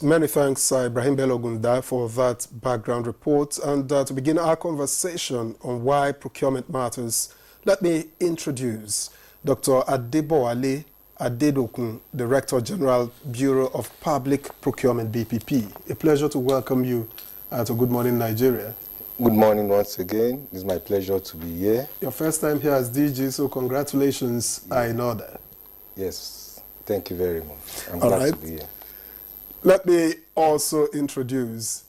Many thanks, Ibrahim Bello Gunda, for that background report. And to begin our conversation on why procurement matters, let me introduce Dr. Adeboale Adedokun, Director General, Bureau of Public Procurement, BPP. A pleasure to welcome you to Good Morning Nigeria. Good morning once again. It's my pleasure to be here. Your first time here as DG, so congratulations are in order. Yes, thank you very much. I'm All glad right. to be here. Let me also introduce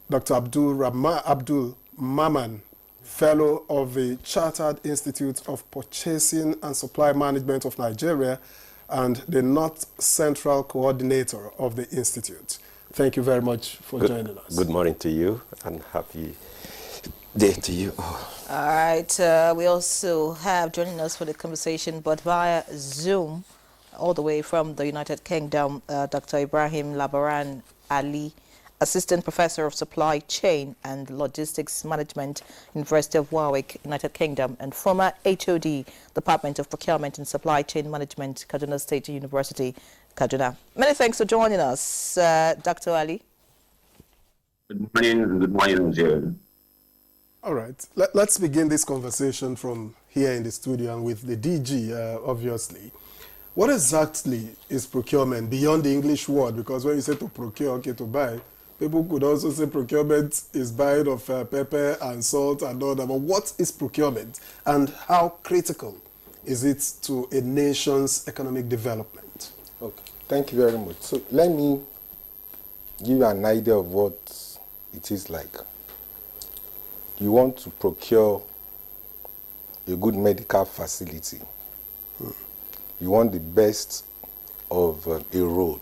Dr. Abdul Maman, Fellow of the Chartered Institute of Purchasing and Supply Management of Nigeria and the North Central Coordinator of the Institute. Thank you very much for joining us. Good morning to you and happy day to you. All right. We also have joining us for the conversation, but via Zoom, all the way from the United Kingdom, Dr. Ibrahim Labaran Ali, Assistant Professor of Supply Chain and Logistics Management, University of Warwick, United Kingdom, and former HOD, Department of Procurement and Supply Chain Management, Kaduna State University, Kaduna. Many thanks for joining us, Dr. Ali. Good morning, Nigeria. All right. Let's begin this conversation from here in the studio and with the DG, obviously. What exactly is procurement beyond the English word? Because when you say to procure, okay, to buy, people could also say procurement is buying of pepper and salt and all that. But what is procurement and how critical is it to a nation's economic development? Okay, thank you very much. So let me give you an idea of what it is like. You want to procure a good medical facility. You want the best of a road.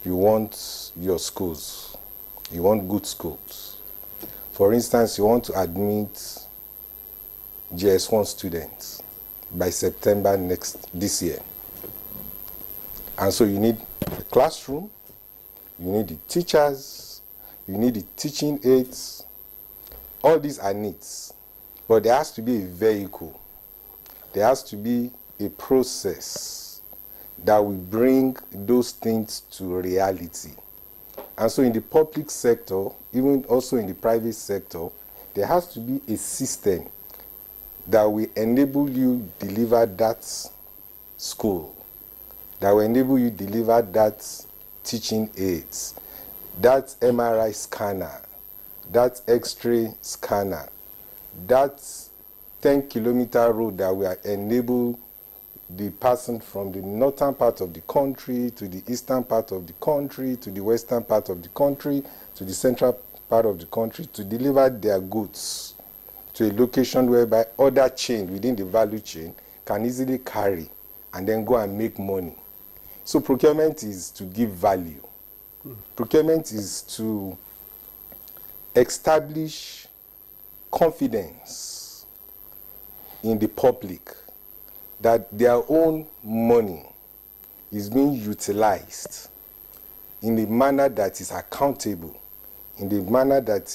You want your schools. You want good schools. For instance, you want to admit GS1 students by September this year. And so you need a classroom, you need the teachers, you need the teaching aids. All these are needs. But there has to be a vehicle. There has to be a process that will bring those things to reality. And so in the public sector, even also in the private sector, there has to be a system that will enable you deliver that school, that will enable you deliver that teaching aids, that MRI scanner, that X-ray scanner, that 10-kilometer road that will enable the person from the northern part of the country to the eastern part of the country to the western part of the country to the central part of the country to deliver their goods to a location whereby other chain within the value chain can easily carry and then go and make money. So procurement is to give value. Procurement is to establish confidence in the public that their own money is being utilized in a manner that is accountable, in the manner that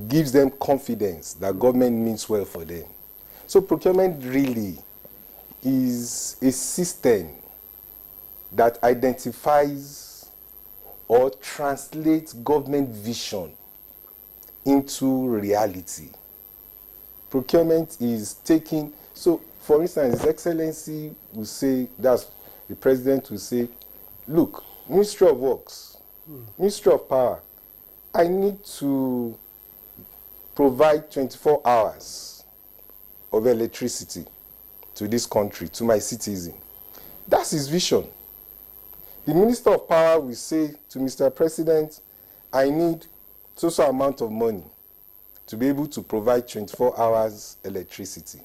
gives them confidence that government means well for them. So procurement really is a system that identifies or translates government vision into reality. Procurement is taking, so for instance, His Excellency will say, that's the President will say, look, Ministry of Works, Ministry of Power, I need to provide 24 hours of electricity to this country, to my citizen. That's his vision. The Minister of Power will say to Mr. President, I need so amount of money to be able to provide 24 hours electricity.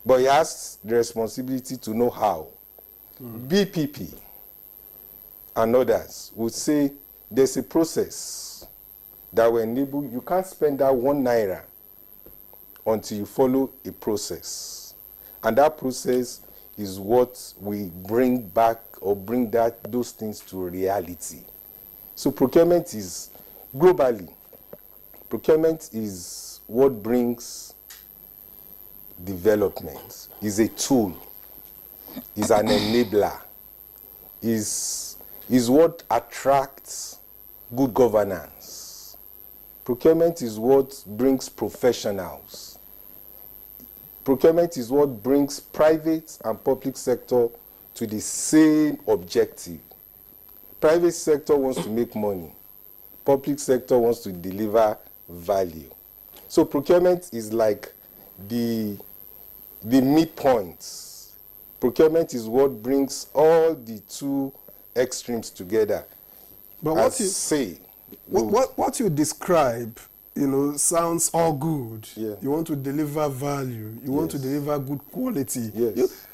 But he has the responsibility to know how. BPP and others would say there's a process that will enable, you can't spend that 1 naira until you follow a process. And that process is what we bring back or bring those things to reality. So procurement is globally, procurement is what brings development, is a tool, is an enabler, is what attracts good governance. Procurement is what brings professionals. Procurement is what brings private and public sector to the same objective. Private sector wants to make money. Public sector wants to deliver value. So procurement is like the midpoint. Procurement is what brings all the two extremes together. But what you describe, sounds all good. Yeah. You want to deliver value. You want to deliver good quality. Yes.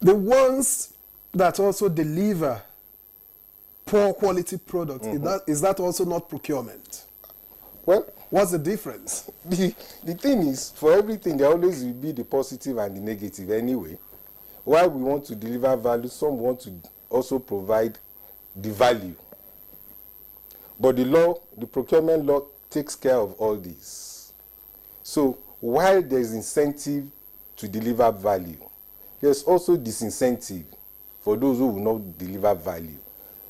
The ones that also deliver poor quality products, is that also not procurement? Well, what's the difference? The thing is, for everything, there always will be the positive and the negative anyway. While we want to deliver value, some want to also provide the value. But the procurement law takes care of all this. So while there's incentive to deliver value, there's also disincentive for those who will not deliver value.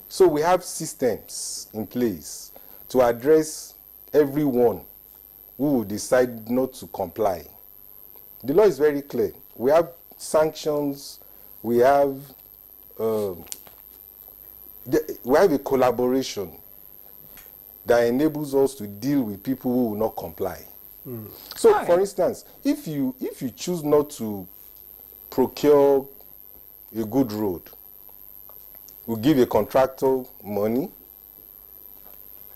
So we have systems in place to address everyone who will decide not to comply. The law is very clear. We have sanctions, we have a collaboration that enables us to deal with people who will not comply. So, for instance, if you choose not to procure a good road, we give a contractor money,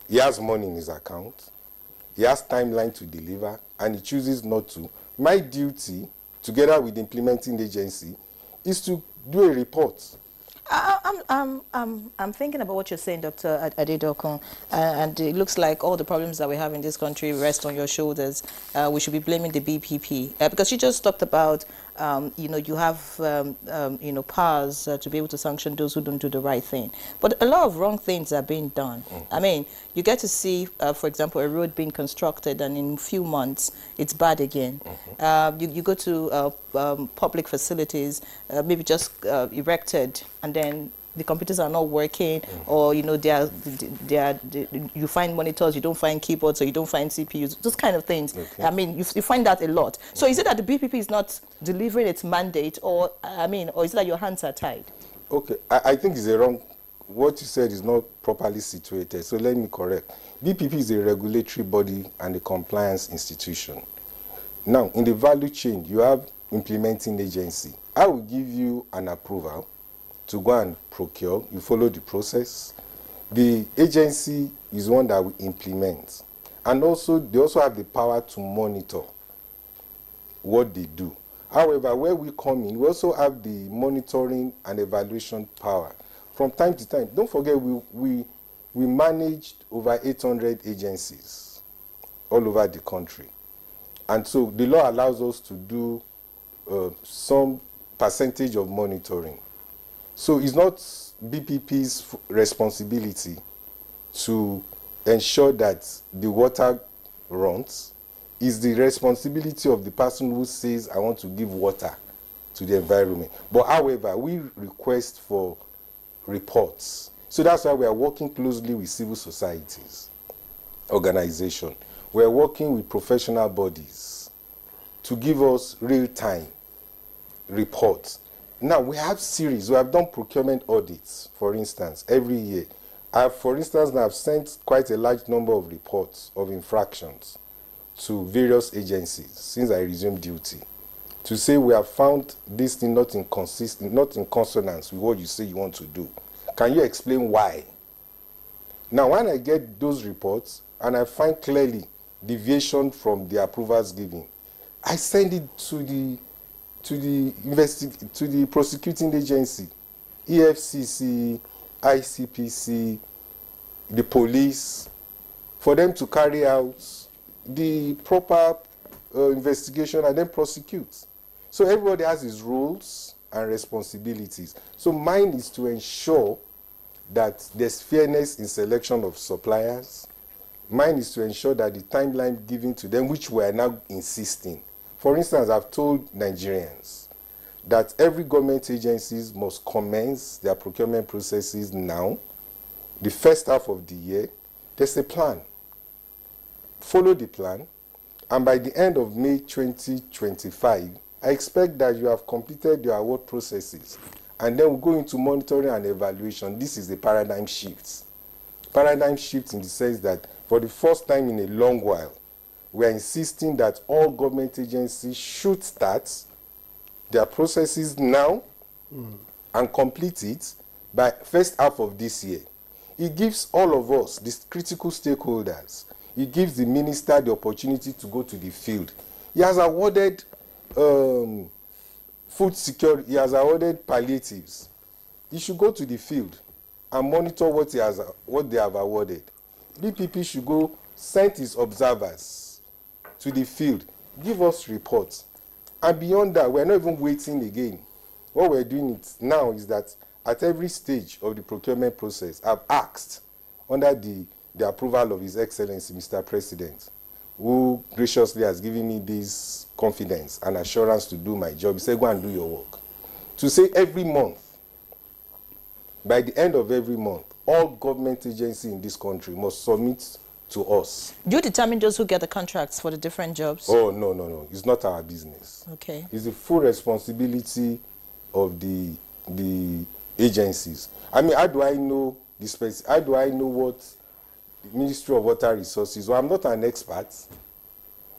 he has money in his account, he has timeline to deliver, and he chooses not to. My duty, together with the implementing agency, is to do a report. I'm thinking about what you're saying, Dr. Adedokun, and it looks like all the problems that we have in this country rest on your shoulders. We should be blaming the BPP because you just talked about, you have, powers to be able to sanction those who don't do the right thing. But a lot of wrong things are being done. I mean, you get to see, for example, a road being constructed, and in a few months, it's bad again. You go to public facilities, maybe just erected, and then the computers are not working, or you find monitors, you don't find keyboards, or you don't find CPUs, those kind of things. I mean, you find that a lot. So is it that the BPP is not delivering its mandate, or is it that your hands are tied? Okay, I think it's wrong. What you said is not properly situated. So let me correct. BPP is a regulatory body and a compliance institution. Now, in the value chain, you have implementing agency. I will give you an approval to go and procure. You follow the process. The agency is one that will implement. And also, they also have the power to monitor what they do. However, where we come in, we also have the monitoring and evaluation power. From time to time, don't forget, we managed over 800 agencies all over the country. And so the law allows us to do some percentage of monitoring. So it's not BPP's responsibility to ensure that the water runs. It's the responsibility of the person who says, I want to give water to the environment. But however, we request for reports. So that's why we are working closely with civil societies, organizations. We are working with professional bodies to give us real-time reports. Now, we have series. We have done procurement audits, for instance, every year. For instance, I've sent quite a large number of reports of infractions to various agencies since I resumed duty to say we have found this thing not in consonance with what you say you want to do. Can you explain why? Now, when I get those reports and I find clearly deviation from the approvals given, I send it to the prosecuting agency, EFCC, ICPC, the police, for them to carry out the proper investigation and then prosecute. So everybody has his roles and responsibilities. So mine is to ensure that there's fairness in selection of suppliers. Mine is to ensure that the timeline given to them, which we are now insisting. For instance, I've told Nigerians that every government agencies must commence their procurement processes now, the first half of the year. There's a plan. Follow the plan, and by the end of May 2025, I expect that you have completed your award processes, and then we'll go into monitoring and evaluation. This is a paradigm shift. Paradigm shift in the sense that for the first time in a long while, we are insisting that all government agencies should start their processes now and complete it by first half of this year. It gives all of us, these critical stakeholders, it gives the minister the opportunity to go to the field. He has awarded food security, he has awarded palliatives. He should go to the field and monitor what they have awarded. BPP should go send his observers to the field, give us reports. And beyond that, we're not even waiting again. What we're doing now is that at every stage of the procurement process, I've asked, under the approval of His Excellency, Mr. President, who graciously has given me this confidence and assurance to do my job. He said, go and do your work. To say every month, by the end of every month, all government agencies in this country must submit to us. Do you determine those who get the contracts for the different jobs? Oh, no. It's not our business. Okay. It's the full responsibility of the agencies. I mean, how do I know how do I know what the Ministry of Water Resources? Well, I'm not an expert.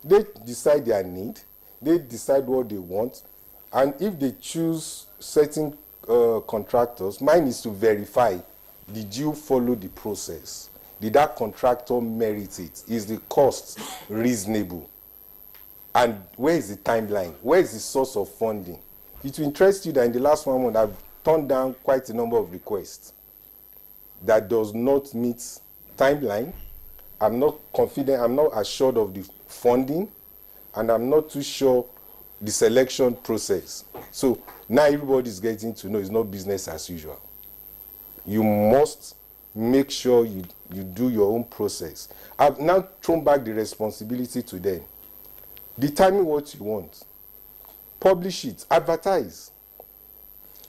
They decide their need. They decide what they want. And if they choose certain contractors, mine is to verify, did you follow the process? Did that contractor merit it? Is the cost reasonable? And where is the timeline? Where is the source of funding? It will interest you that in the last 1 month, I've turned down quite a number of requests that does not meet timeline. I'm not confident, I'm not assured of the funding, and I'm not too sure the selection process. So now everybody's getting to know it's not business as usual. You must make sure you do your own process. I've now thrown back the responsibility to them. Determine what you want. Publish it. Advertise.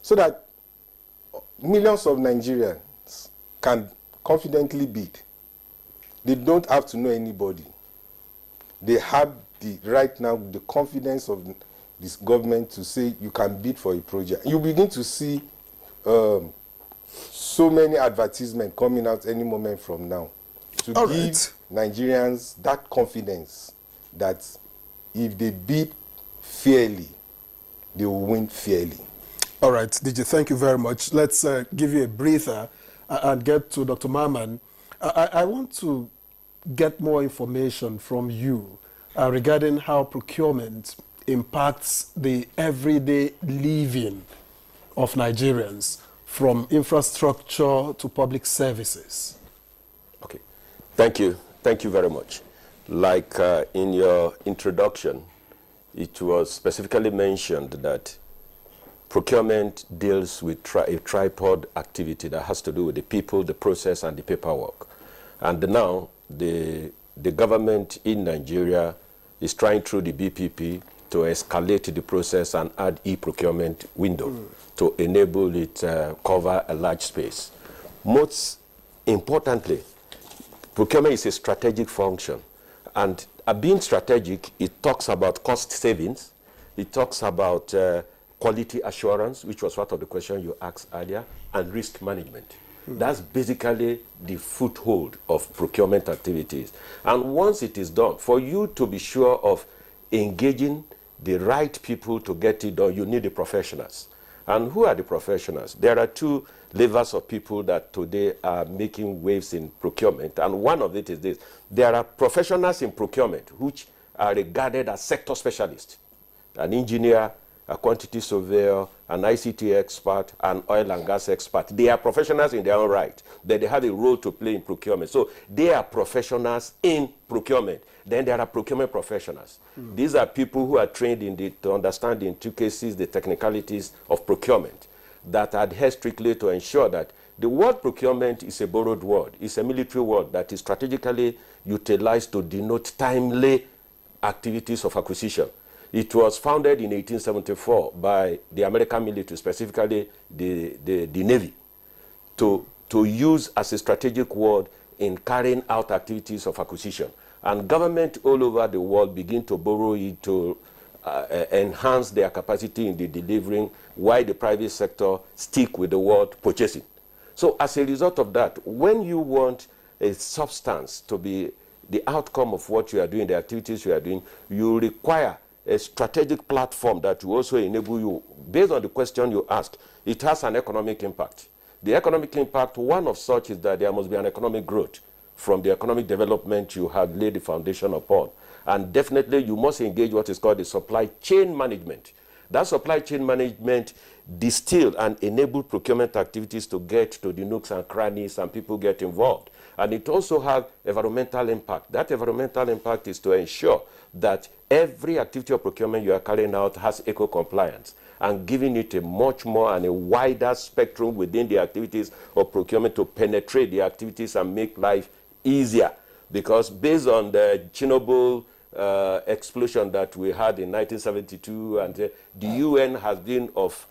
So that millions of Nigerians can confidently bid. They don't have to know anybody. They have right now the confidence of this government to say you can bid for a project. You begin to see so many advertisements coming out any moment from now to give Nigerians that confidence that if they bid fairly, they will win fairly. All right, DJ, thank you very much. Let's give you a breather and get to Dr. Maman. I want to get more information from you regarding how procurement impacts the everyday living of Nigerians, from infrastructure to public services. Okay, thank you very much. Like in your introduction, it was specifically mentioned that procurement deals with a tripod activity that has to do with the people, the process, and the paperwork. And now the government in Nigeria is trying through the BPP to escalate the process and add e-procurement window to enable it cover a large space. Most importantly, procurement is a strategic function. And being strategic, it talks about cost savings. It talks about quality assurance, which was part of the question you asked earlier, and risk management. That's basically the foothold of procurement activities. And once it is done, for you to be sure of engaging the right people to get it done, you need the professionals. And who are the professionals? There are two levels of people that today are making waves in procurement, and one of it is this. There are professionals in procurement which are regarded as sector specialists. An engineer, a quantity surveyor, an ICT expert, an oil and gas expert. They are professionals in their own right, but they have a role to play in procurement. So they are professionals in procurement. Then there are procurement professionals. These are people who are trained to understand in two cases the technicalities of procurement that adhere strictly to ensure that the word procurement is a borrowed word. It's a military word that is strategically utilized to denote timely activities of acquisition. It was founded in 1874 by the American military, specifically the Navy, to use as a strategic word in carrying out activities of acquisition. And government all over the world begin to borrow it to enhance their capacity in the delivering, while the private sector stick with the word purchasing. So as a result of that, when you want a substance to be the outcome of what you are doing, the activities you are doing, you require a strategic platform that will also enable you, based on the question you ask, it has an economic impact. The economic impact, one of such is that there must be an economic growth from the economic development you have laid the foundation upon. And definitely you must engage what is called the supply chain management. That supply chain management distill and enable procurement activities to get to the nooks and crannies and people get involved. And it also has environmental impact. That environmental impact is to ensure that every activity of procurement you are carrying out has eco-compliance, and giving it a much more and a wider spectrum within the activities of procurement to penetrate the activities and make life easier. Because based on the Chernobyl explosion that we had in 1972, and the UN has been of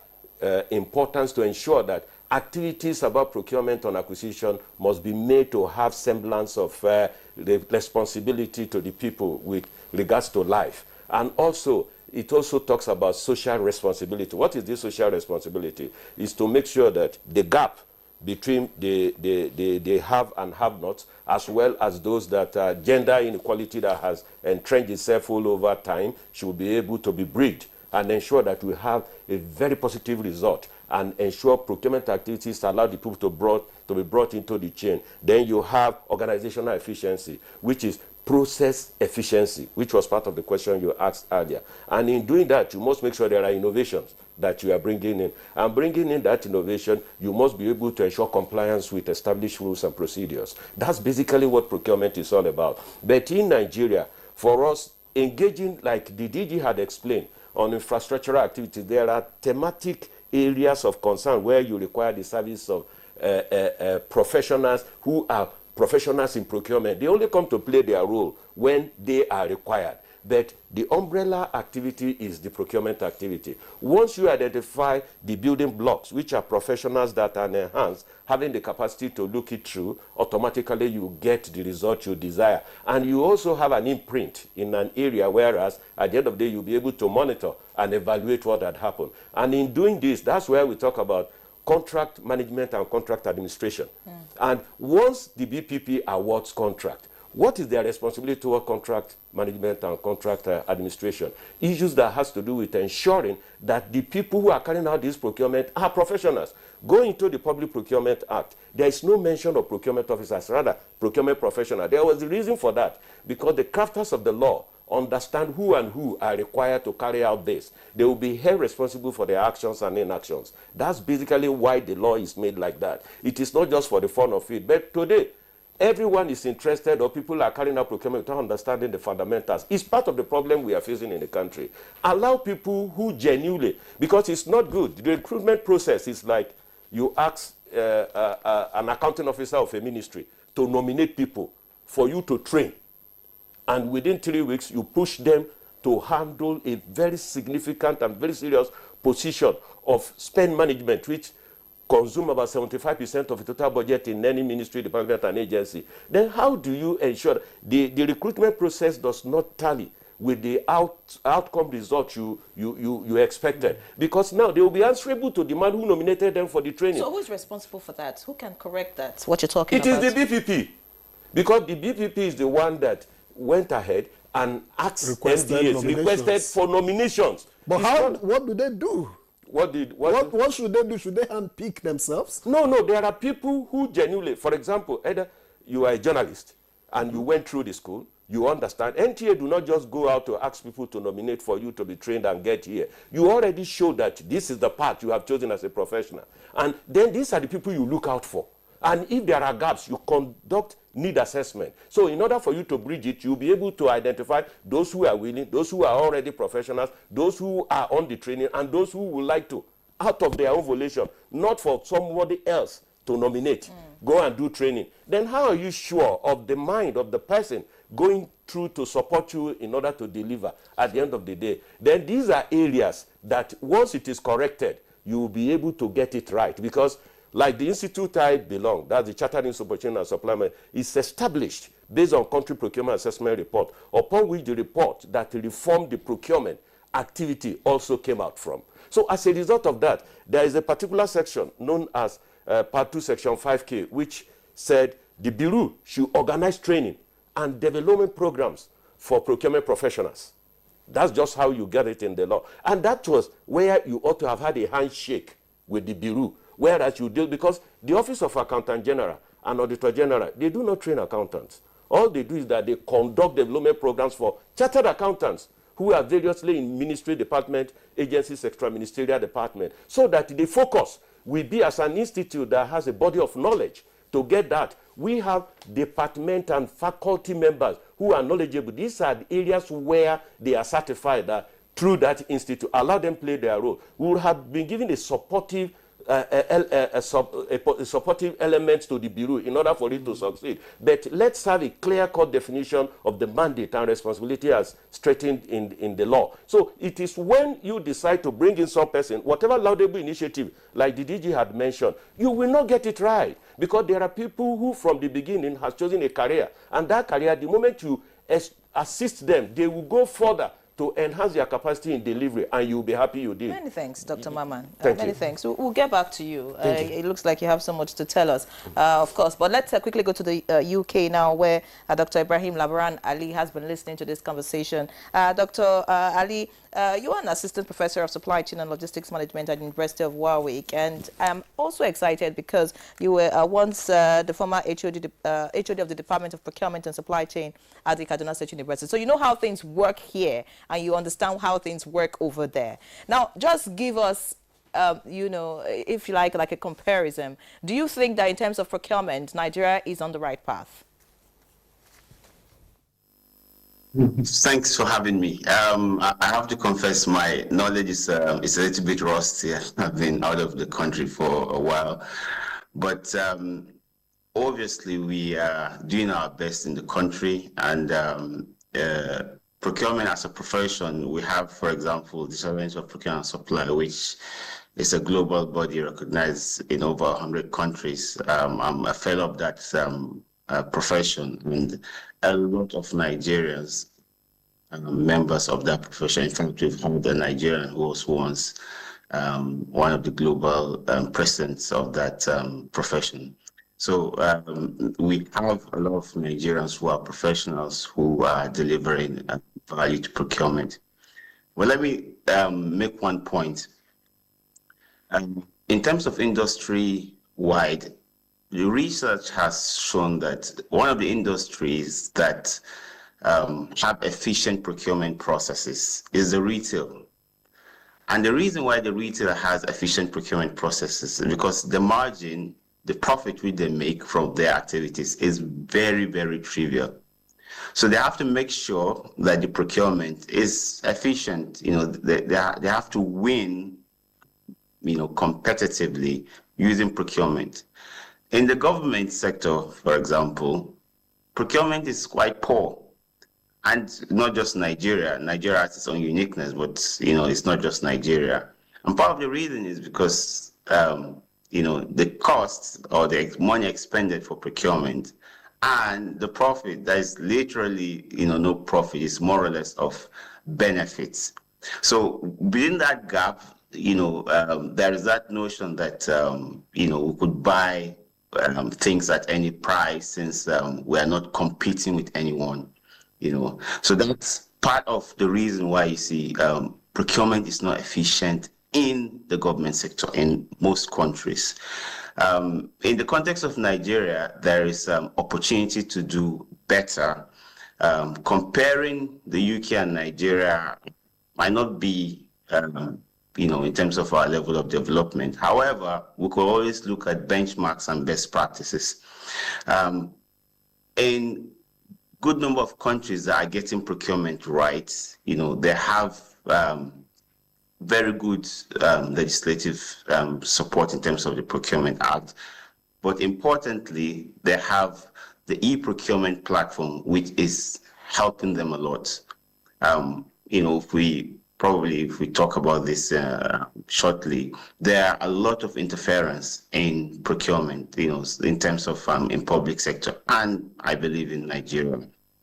importance to ensure that activities about procurement and acquisition must be made to have semblance of the responsibility to the people with regards to life. And also, it also talks about social responsibility. What is this social responsibility? Is to make sure that the gap between the have and have-nots, as well as those that gender inequality that has entrenched itself all over time, should be able to be bridged, and ensure that we have a very positive result, and ensure procurement activities allow the people to be brought into the chain. Then you have organizational efficiency, which is process efficiency, which was part of the question you asked earlier. And in doing that, you must make sure there are innovations that you are bringing in. And bringing in that innovation, you must be able to ensure compliance with established rules and procedures. That's basically what procurement is all about. But in Nigeria, for us, engaging, like the DG had explained, on infrastructural activities, there are thematic areas of concern where you require the service of professionals who are professionals in procurement. They only come to play their role when they are required. But the umbrella activity is the procurement activity. Once you identify the building blocks, which are professionals that are enhanced, having the capacity to look it through, automatically you get the result you desire. And you also have an imprint in an area, whereas at the end of the day, you'll be able to monitor and evaluate what had happened. And in doing this, that's where we talk about contract management and contract administration. And once the BPP awards contract, what is their responsibility toward contract management and contract administration? Issues that has to do with ensuring that the people who are carrying out this procurement are professionals. Going into the Public Procurement Act, there is no mention of procurement officers, rather procurement professionals. There was a reason for that, because the crafters of the law understand who and who are required to carry out this. They will be held responsible for their actions and inactions. That's basically why the law is made like that. It is not just for the fun of it. But today, everyone is interested, or people are carrying out procurement without understanding the fundamentals. It's part of the problem we are facing in the country. Allow people who genuinely, because it's not good. The recruitment process is like you ask an accounting officer of a ministry to nominate people for you to train. And within 3 weeks, you push them to handle a very significant and very serious position of spend management, which consume about 75% of the total budget in any ministry, department, and agency. Then how do you ensure the recruitment process does not tally with the outcome result you expected? Because now they will be answerable to the man who nominated them for the training. So who is responsible for that? Who can correct that? What you're talking about? It is the BPP. Because the BPP is the one that went ahead and asked NTAs, requested for nominations. But what do they do? What should they do? Should they handpick themselves? No, there are people who genuinely, for example, either you are a journalist and you went through the school, you understand. NTA do not just go out to ask people to nominate for you to be trained and get here. You already show that this is the path you have chosen as a professional. And then these are the people you look out for. And if there are gaps, you conduct need assessment. So in order for you to bridge it, you'll be able to identify those who are willing, those who are already professionals, those who are on the training, and those who would like to, out of their own volition, not for somebody else to nominate, go and do training. Then how are you sure of the mind of the person going through to support you in order to deliver at the end of the day, then these are areas that once it is corrected, you will be able to get it right. Because like the institute I belong, that's the Chartered Institute and Supply, is established based on country procurement assessment report, upon which the report that reformed the procurement activity also came out from. So as a result of that, there is a particular section known as Part 2, Section 5K, which said the Bureau should organize training and development programs for procurement professionals. That's just how you get it in the law. And that was where you ought to have had a handshake with the Bureau, whereas you deal, because the Office of Accountant General and Auditor General, they do not train accountants. All they do is that they conduct development programs for chartered accountants who are variously in ministry department, agencies, extra-ministerial department, so that the focus will be as an institute that has a body of knowledge. To get that, we have department and faculty members who are knowledgeable. These are the areas where they are certified that through that institute, allow them play their role. We would have been given a supportive supportive elements to the Bureau in order for it to succeed. But let's have a clear-cut definition of the mandate and responsibility as straightened in the law. So it is when you decide to bring in some person, whatever laudable initiative, like the DG had mentioned, you will not get it right. Because there are people who from the beginning has chosen a career. And that career, the moment you assist them, they will go further to enhance their capacity in delivery, and you'll be happy you did. Many thanks, Dr. Maman. Many thanks. We'll get back to you. It looks like you have so much to tell us, of course. But let's quickly go to the UK now, where Dr. Ibrahim Labaran Ali has been listening to this conversation. Dr. Ali, you are an assistant professor of supply chain and logistics management at the University of Warwick, and I'm also excited because you were once the former HOD of the Department of Procurement and Supply Chain at the Kaduna State University. So you know how things work here, and you understand how things work over there. Now, just give us, you know, if you like a comparison. Do you think that in terms of procurement, Nigeria is on the right path? Thanks for having me. I have to confess my knowledge is a little bit rusty. I've been out of the country for a while. But obviously, we are doing our best in the country, and procurement as a profession, we have, for example, the Department of Procurement and Supply, which is a global body recognized in over 100 countries. I'm a fellow of that profession, and a lot of Nigerians members of that profession. In fact, we've had a Nigerian who was once one of the global presidents of that profession. So we have a lot of Nigerians who are professionals who are delivering value to procurement. Well, let me make one point. In terms of industry-wide, the research has shown that one of the industries that have efficient procurement processes is the retail. And the reason why the retailer has efficient procurement processes is because the margin, the profit which they make from their activities is very, very trivial. So they have to make sure that the procurement is efficient. You know, they have to win, you know, competitively using procurement. In the government sector, for example, procurement is quite poor. And not just Nigeria. Nigeria has its own uniqueness, but, you know, it's not just Nigeria. And part of the reason is because, you know, the costs or the money expended for procurement and the profit, that is literally, you know, no profit, it's more or less of benefits. So within that gap, you know, there is that notion that, you know, we could buy things at any price since we are not competing with anyone, you know. So that's part of the reason why you see procurement is not efficient in the government sector in most countries. In the context of Nigeria, there is opportunity to do better. Comparing the UK and Nigeria might not be, you know, in terms of our level of development. However, we could always look at benchmarks and best practices. In good number of countries that are getting procurement right, you know, they have very good legislative support in terms of the Procurement Act. But importantly, they have the e-procurement platform, which is helping them a lot. If we talk about this shortly, there are a lot of interference in procurement, in terms of in public sector, and I believe in Nigeria.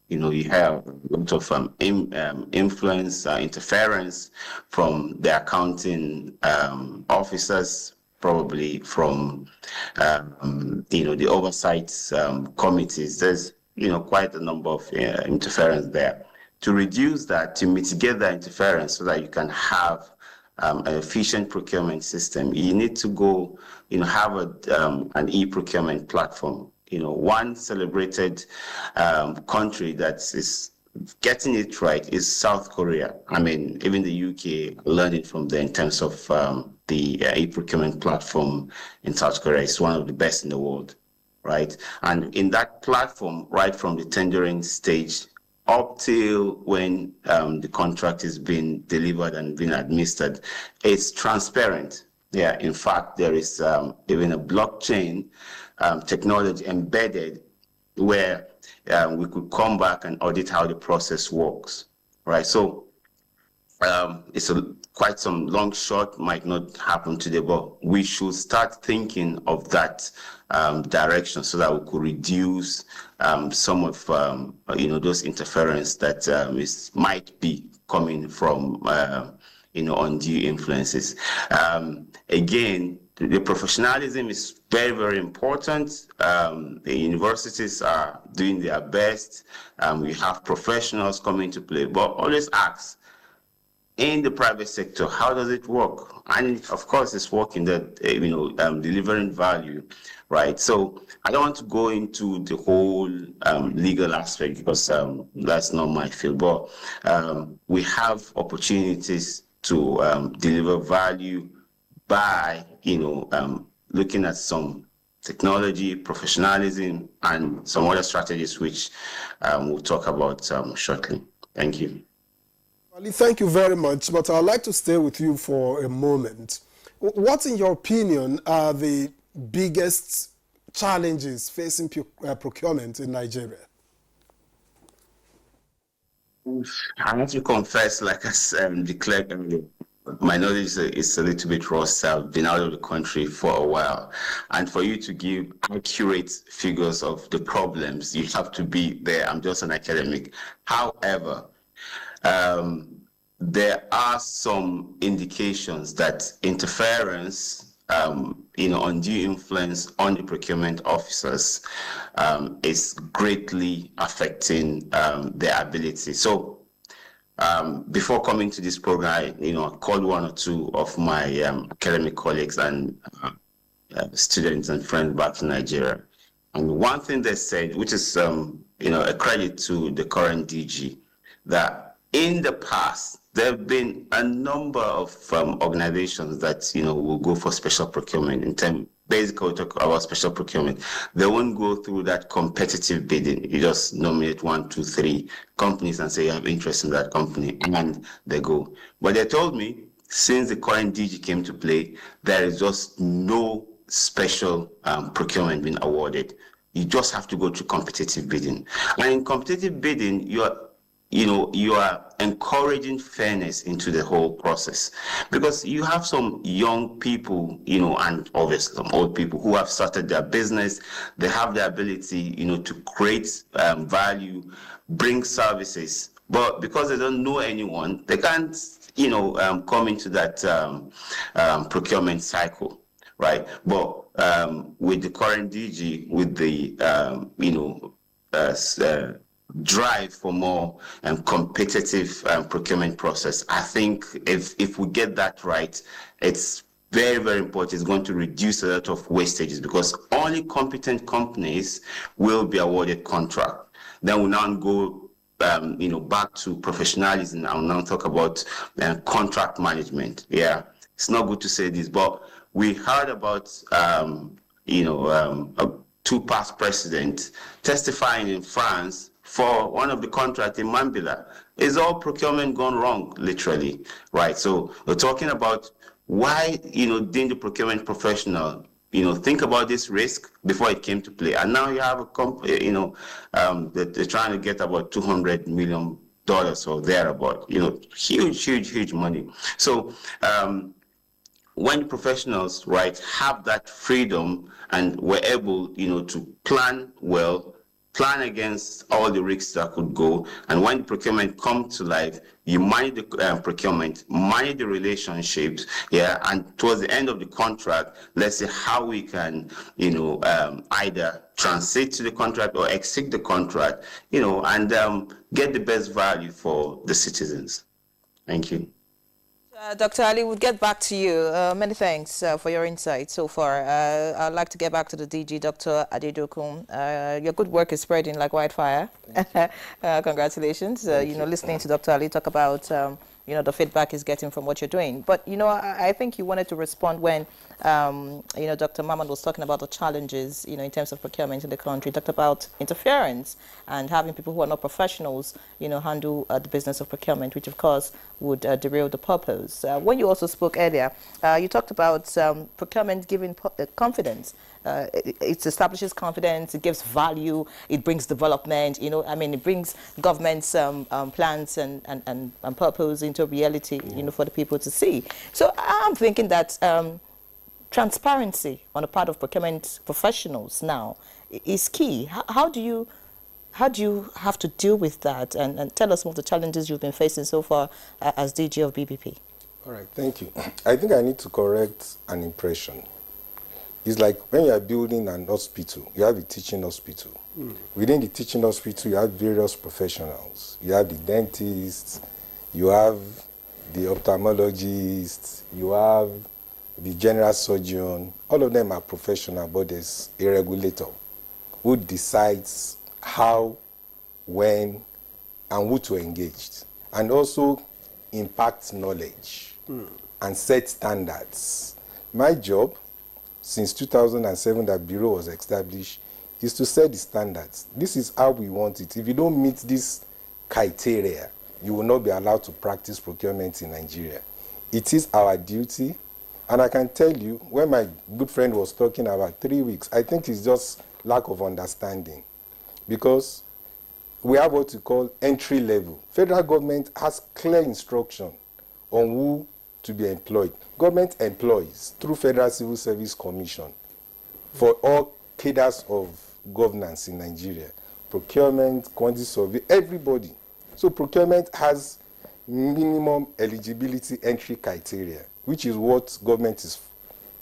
You have a lot of influence, interference from the accounting officers, probably from the oversight committees. There's quite a number of interference there. To reduce that, to mitigate that interference, so that you can have an efficient procurement system, you need to go, have an e-procurement platform. One celebrated country that is getting it right is South Korea. I mean, even the UK learning from there in terms of the e-procurement platform in South Korea. Is one of the best in the world, right? And in that platform, right from the tendering stage up till when the contract is being delivered and being administered, it's transparent. Yeah, in fact, there is even a blockchain technology embedded where we could come back and audit how the process works, right? So it's quite some long shot, might not happen today, but we should start thinking of that direction, so that we could reduce some of those interference that might be coming from undue influences. Again, the professionalism is very, very important. The universities are doing their best. We have professionals coming to play, but always ask, in the private sector, how does it work? And of course, it's working, that delivering value, right? So I don't want to go into the whole legal aspect, because that's not my field. But we have opportunities to deliver value by looking at some technology, professionalism, and some other strategies which we'll talk about shortly. Thank you. Ali, thank you very much, but I'd like to stay with you for a moment. What, in your opinion, are the biggest challenges facing procurement in Nigeria? I have to confess, like I declared earlier, my knowledge is a little bit rusty. I've been out of the country for a while. And for you to give accurate figures of the problems, you have to be there. I'm just an academic. However, there are some indications that interference, undue influence on the procurement officers is greatly affecting their ability. So before coming to this program, I called one or two of my academic colleagues and students and friends back in Nigeria. And one thing they said, which is a credit to the current DG, that in the past, there have been a number of organizations that will go for special procurement. Basically, we talk about special procurement. They won't go through that competitive bidding. You just nominate 1, 2, 3 companies and say you have interest in that company, and they go. But they told me, since the current DG came to play, there is just no special procurement being awarded. You just have to go through competitive bidding. And in competitive bidding, you are encouraging fairness into the whole process, because you have some young people, and obviously some old people who have started their business. They have the ability, to create value, bring services, but because they don't know anyone, they can't, come into that procurement cycle, right? But with the current DG, with the, drive for more competitive procurement process, I think if we get that right, it's very, very important. It's going to reduce a lot of wastages, because only competent companies will be awarded contract. Then we'll now go back to professionalism. I'll now talk about contract management. Yeah, it's not good to say this, but we heard about two past presidents testifying in France for one of the contracts in Mambila. Is all procurement gone wrong, literally, right? So we're talking about why, didn't the procurement professional, think about this risk before it came to play. And now you have they're trying to get about $200 million or thereabout. Huge money. So when professionals, right, have that freedom and were able, to plan well, plan against all the risks that could go, and when the procurement comes to life, you manage the procurement, manage the relationships, and towards the end of the contract, let's say how we can, either transit to the contract or exit the contract, and get the best value for the citizens. Thank you. Dr. Ali, we'll get back to you. Many thanks for your insight so far. I'd like to get back to the DG, Dr. Adedokun. Your good work is spreading like wildfire. Congratulations. Listening to Dr. Ali talk about, the feedback he's getting from what you're doing. But, I think you wanted to respond when, Dr. Maman was talking about the challenges, in terms of procurement in the country. Talked about interference and having people who are not professionals, handle the business of procurement, which, of course, would derail the purpose. When you also spoke earlier, you talked about procurement giving confidence. It establishes confidence, it gives value, it brings development, it brings government's plans and purpose into reality, for the people to see. So I'm thinking that transparency on the part of procurement professionals now is key. How do you have to deal with that? And tell us some of the challenges you've been facing so far as DG of BBP. All right, thank you. I think I need to correct an impression. It's like when you are building an hospital, you have a teaching hospital. Within the teaching hospital, you have various professionals. You have the dentists, you have the ophthalmologist, you have the general surgeon. All of them are professional, but there's a regulator who decides how, when, and who to engage, and also impart knowledge and set standards. My job, since 2007 that Bureau was established, is to set the standards. This is how we want it. If you don't meet this criteria, you will not be allowed to practice procurement in Nigeria. It is our duty, and I can tell you, when my good friend was talking about 3 weeks, I think it's just lack of understanding, because we have what we call entry level. Federal government has clear instruction on who to be employed. Government employs through Federal Civil Service Commission for all cadres of governance in Nigeria. Procurement, quantity survey, everybody. So procurement has minimum eligibility entry criteria, which is what government is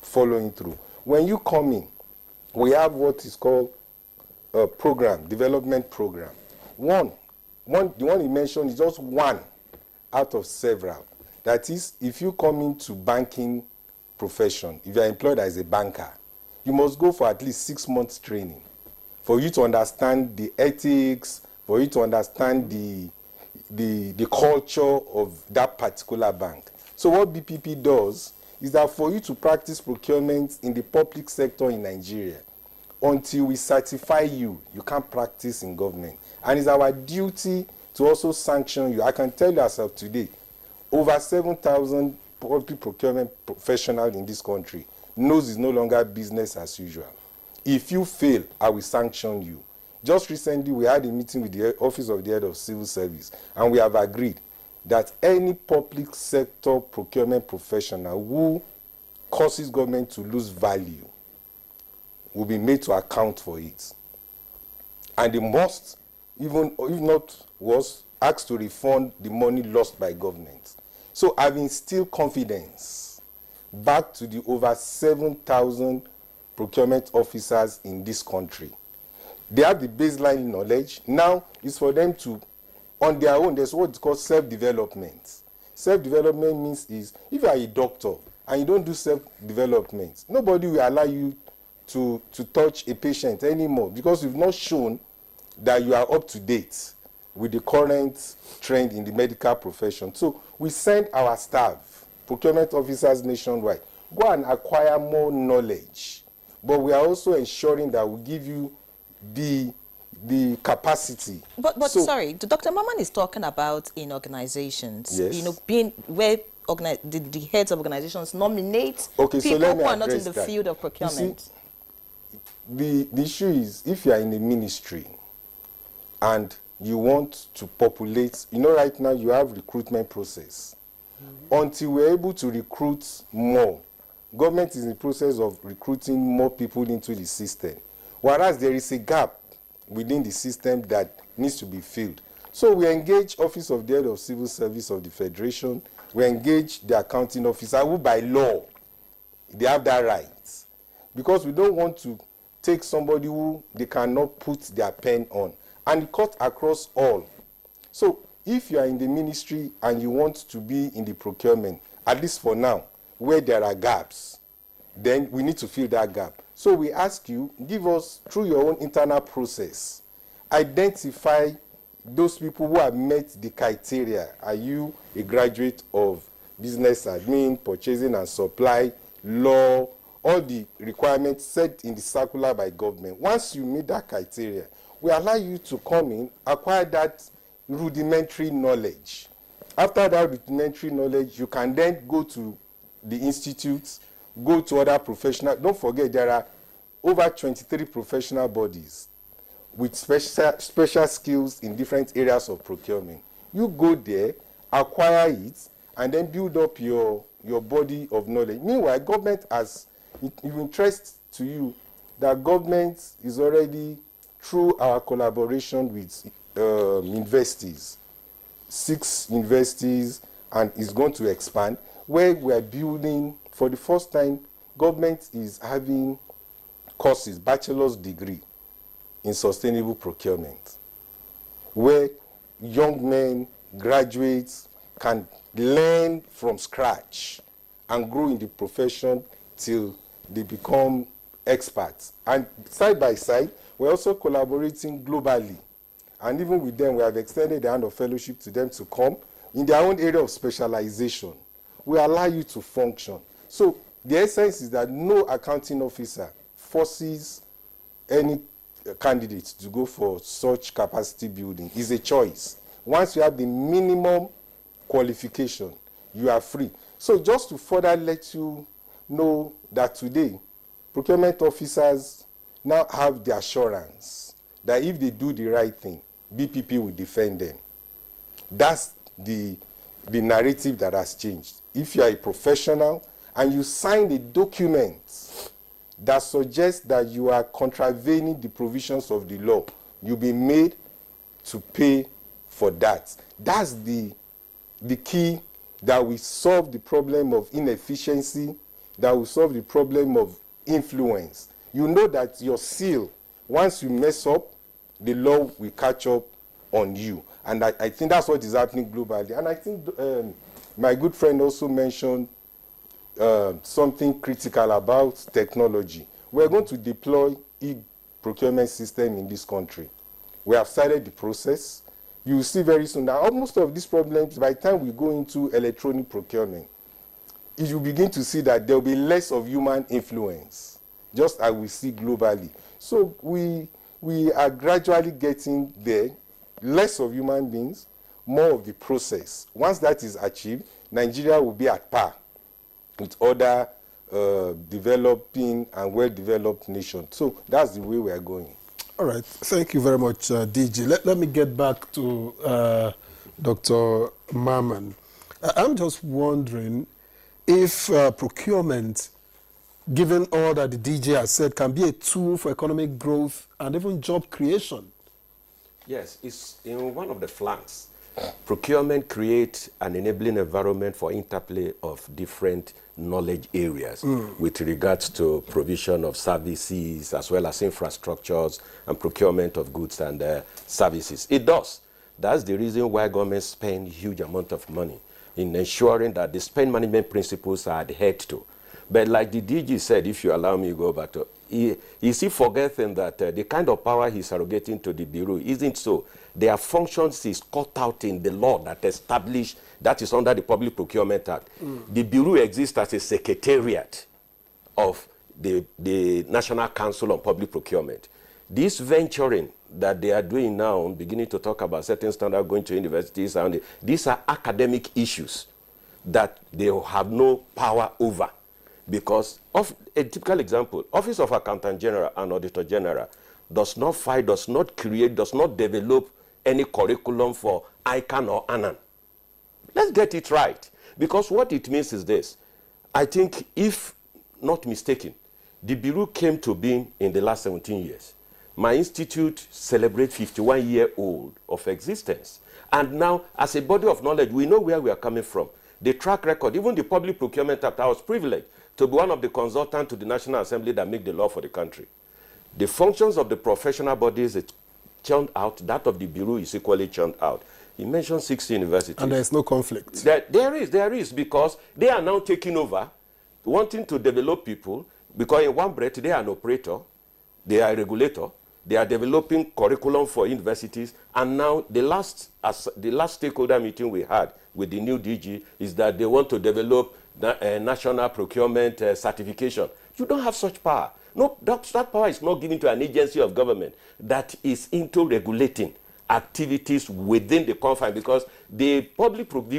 following through. When you come in, we have what is called a program, development program. The one you mentioned is just one out of several. That is, if you come into banking profession, if you are employed as a banker, you must go for at least 6 months training for you to understand the ethics, for you to understand the culture of that particular bank. So what BPP does is that for you to practice procurement in the public sector in Nigeria, until we certify you, you can't practice in government. And it's our duty to also sanction you. I can tell you as of today, over 7,000 public procurement professionals in this country knows it's no longer business as usual. If you fail, I will sanction you. Just recently, we had a meeting with the Office of the Head of Civil Service, and we have agreed that any public sector procurement professional who causes government to lose value will be made to account for it. And they must, even if not worse, ask to refund the money lost by government. So I've instilled confidence back to the over 7,000 procurement officers in this country. They have the baseline knowledge. Now it's for them to, on their own, there's what's called self-development. Self-development means is, if you are a doctor and you don't do self-development, nobody will allow you to touch a patient anymore, because you've not shown that you are up to date with the current trend in the medical profession. So we send our staff, procurement officers nationwide, go and acquire more knowledge. But we are also ensuring that we give you the capacity. But sorry, Dr. Maman is talking about in organizations, yes, being where the heads of organizations nominate Okay, so people let me who are not in address the that. field of You procurement? see, the issue is, if you are in a ministry and you want to populate, right now you have recruitment process. Until we're able to recruit more, government is in the process of recruiting more people into the system, whereas there is a gap within the system that needs to be filled. So we engage Office of the Head of Civil Service of the Federation, we engage the accounting officer, who by law, they have that right. Because we don't want to take somebody who they cannot put their pen on. And it cuts across all. So if you are in the ministry and you want to be in the procurement, at least for now, where there are gaps, then we need to fill that gap. So we ask you, give us, through your own internal process, identify those people who have met the criteria. Are you a graduate of business admin, purchasing and supply, law, all the requirements set in the circular by government? Once you meet that criteria, we allow you to come in, acquire that rudimentary knowledge. After that rudimentary knowledge, you can then go to the institutes, go to other professional. Don't forget, there are over 23 professional bodies with special skills in different areas of procurement. You go there, acquire it, and then build up your body of knowledge. Meanwhile, government has interest to you that government is already, through our collaboration with universities, 6 universities, and is going to expand, where we are building, for the first time, government is having courses, bachelor's degree in sustainable procurement, where young men, graduates, can learn from scratch and grow in the profession till they become experts. And side by side, we're also collaborating globally. And even with them, we have extended the hand of fellowship to them to come in their own area of specialization. We allow you to function. So the essence is that no accounting officer forces any candidate to go for such capacity building. It's a choice. Once you have the minimum qualification, you are free. So just to further let you know that today, procurement officers now have the assurance that if they do the right thing, BPP will defend them. That's the narrative that has changed. If you are a professional and you sign a document that suggests that you are contravening the provisions of the law, you'll be made to pay for that. That's the key that will solve the problem of inefficiency, that will solve the problem of influence. You know that your seal, once you mess up, the law will catch up on you. And I think that's what is happening globally. And I think my good friend also mentioned something critical about technology. We're going to deploy e-procurement system in this country. We have started the process. You will see very soon that most of these problems, by the time we go into electronic procurement, you will begin to see that there will be less of human influence, just as we see globally. So we are gradually getting there, less of human beings, more of the process. Once that is achieved, Nigeria will be at par with other developing and well-developed nations. So that's the way we are going. All right. Thank you very much, DG. Let me get back to Dr. Mamman. I'm just wondering if procurement, given all that the DG has said, can be a tool for economic growth and even job creation. Yes, it's in one of the flanks. Procurement creates an enabling environment for interplay of different knowledge areas with regards to provision of services as well as infrastructures and procurement of goods and services. It does. That's the reason why governments spend huge amount of money in ensuring that the spend management principles are adhered to. But like the DG said, if you allow me to go back to, is he forgetting that the kind of power he's arrogating to the Bureau isn't so? Their functions is cut out in the law that established, that is under the Public Procurement Act. The Bureau exists as a secretariat of the National Council on Public Procurement. This venturing that they are doing now, beginning to talk about certain standards going to universities, and these are academic issues. that they have no power over. Because of a typical example, Office of Accountant General and Auditor General does not fight, does not create, does not develop any curriculum for ICANN or ANAN. Let's get it right. Because what it means is this. I think, if not mistaken, the Bureau came to being in the last 17 years. My institute celebrates 51-year-old of existence. And now, as a body of knowledge, we know where we are coming from. The track record, even the Public Procurement Act, I was privileged to be one of the consultants to the National Assembly that make the law for the country. The functions of the professional bodies is churned out, that of the Bureau is equally churned out. He mentioned 6 universities. And there is no conflict. There is, because they are now taking over, wanting to develop people, because in one breath, they are an operator, they are a regulator, they are developing curriculum for universities, and now the last stakeholder meeting we had with the new DG is that they want to develop national procurement certification. You don't have such power. No, that power is not given to an agency of government that is into regulating activities within the confine, because the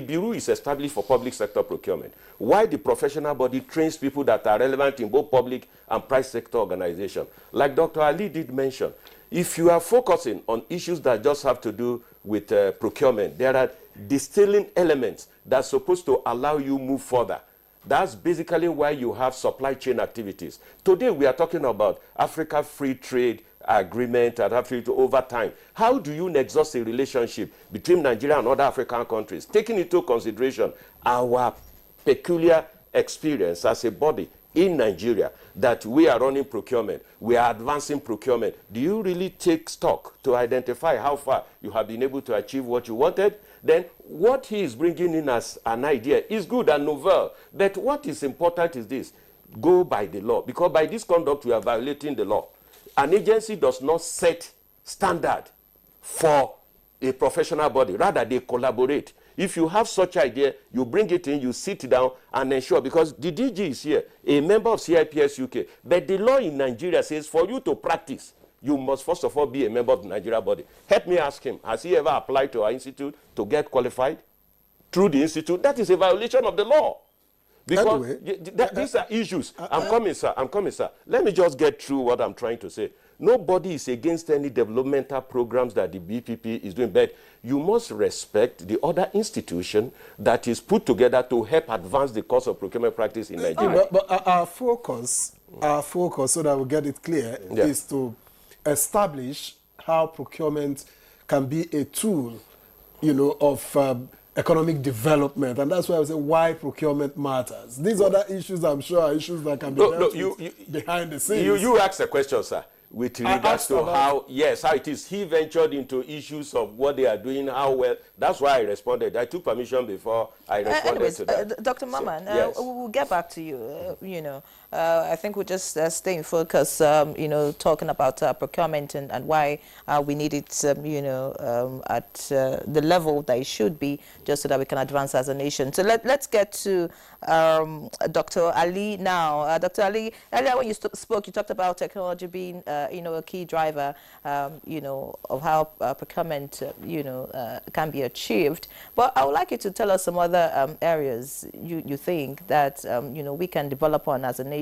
Bureau is established for public sector procurement. Why the professional body trains people that are relevant in both public and private sector organization. Like Dr. Ali did mention, if you are focusing on issues that just have to do with procurement, there are distilling elements that's supposed to allow you move further. That's basically why you have supply chain activities. Today we are talking about Africa Free Trade Agreement and Africa over time. How do you exhaust a relationship between Nigeria and other African countries, taking into consideration our peculiar experience as a body in Nigeria, that we are running procurement, we are advancing procurement? Do you really take stock to identify how far you have been able to achieve what you wanted? Then what he is bringing in as an idea is good and novel. But what is important is this: go by the law, because by this conduct we are violating the law. An agency does not set standard for a professional body. Rather, they collaborate. If you have such idea, you bring it in, you sit down and ensure, because the DG is here, a member of CIPS UK, but the law in Nigeria says for you to practice, you must first of all be a member of the Nigeria body. Help me ask him, has he ever applied to our institute to get qualified through the institute? That is a violation of the law. Because anyway, these are issues. I'm coming, sir. Let me just get through what I'm trying to say. Nobody is against any developmental programs that the BPP is doing, but you must respect the other institution that is put together to help advance the course of procurement practice in Nigeria. But our focus, so that we get it clear, is to establish how procurement can be a tool, of economic development, and that's why I say why procurement matters. These other issues, I'm sure, are issues that can be dealt with behind the scenes. You asked a question, sir, with regards to how it is. He ventured into issues of what they are doing, how well. That's why I responded. I took permission before I responded to that. Dr. Maman, we'll get back to you. I think we'll just stay in focus, talking about procurement and why we need it, at the level that it should be, just so that we can advance as a nation. So let's get to Dr. Ali now. Dr. Ali, earlier when you spoke, you talked about technology being, a key driver, of how procurement, can be achieved. But I would like you to tell us some other areas you think that, we can develop on as a nation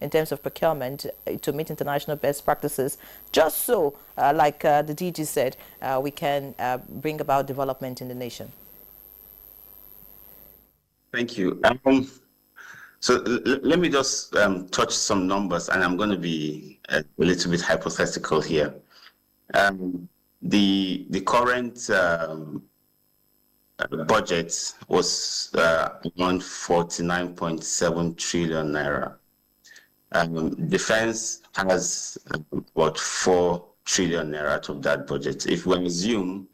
in terms of procurement to meet international best practices, just so, like the DG said, we can bring about development in the nation. Thank you. So let me just touch some numbers, and I'm going to be a little bit hypothetical here. The current budget was around 49.7 trillion naira. Defense has about 4 trillion naira out of that budget. If we assume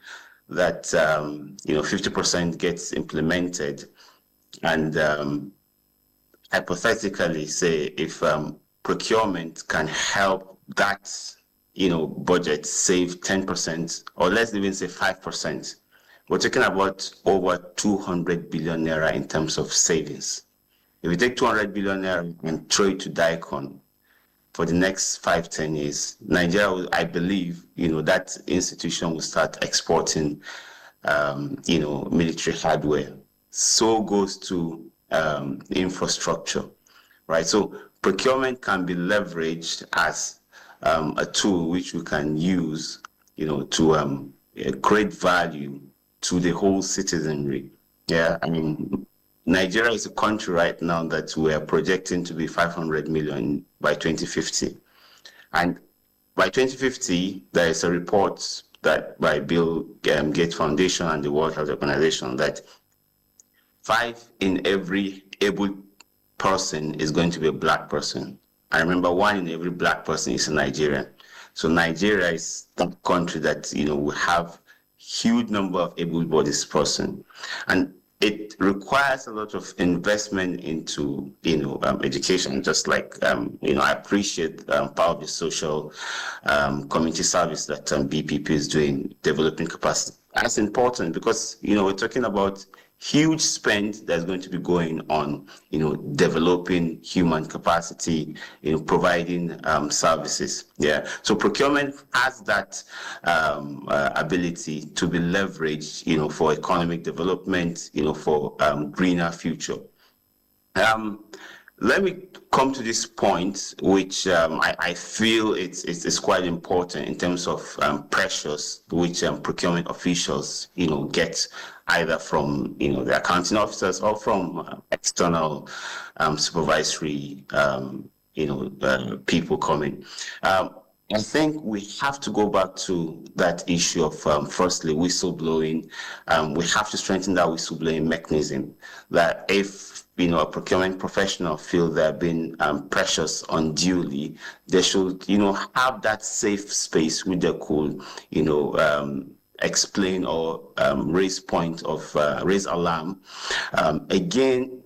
that 50% gets implemented, and hypothetically say if procurement can help that budget save 10%, or let's even say 5%, we're talking about over 200 billion naira in terms of savings. If we take 200 billion naira and throw it to DICON for the next 5-10 years, Nigeria will, I believe, that institution will start exporting, military hardware. so goes to infrastructure, right? So procurement can be leveraged as a tool which we can use, to create value to the whole citizenry. Yeah, I mean, Nigeria is a country right now that we are projecting to be 500 million by 2050. And by 2050, there is a report that by Bill Gates Foundation and the World Health Organization that 5 in every able person is going to be a black person. I remember 1 in every black person is a Nigerian. So Nigeria is the country that, we have huge number of able-bodied person. And it requires a lot of investment into, education, just like, I appreciate part of the social community service that BPP is doing, developing capacity. That's important because, we're talking about huge spend that's going to be going on, developing human capacity, providing services. Yeah. So procurement has that ability to be leveraged, for economic development, for greener future. Let me come to this point, which I feel it's quite important in terms of pressures which procurement officials, get either from, the accounting officers or from external supervisory, people coming. I think we have to go back to that issue of, firstly, whistleblowing. We have to strengthen that whistleblowing mechanism, that if a procurement professional feel they're being precious unduly, they should, have that safe space where they could, explain or raise alarm. Again,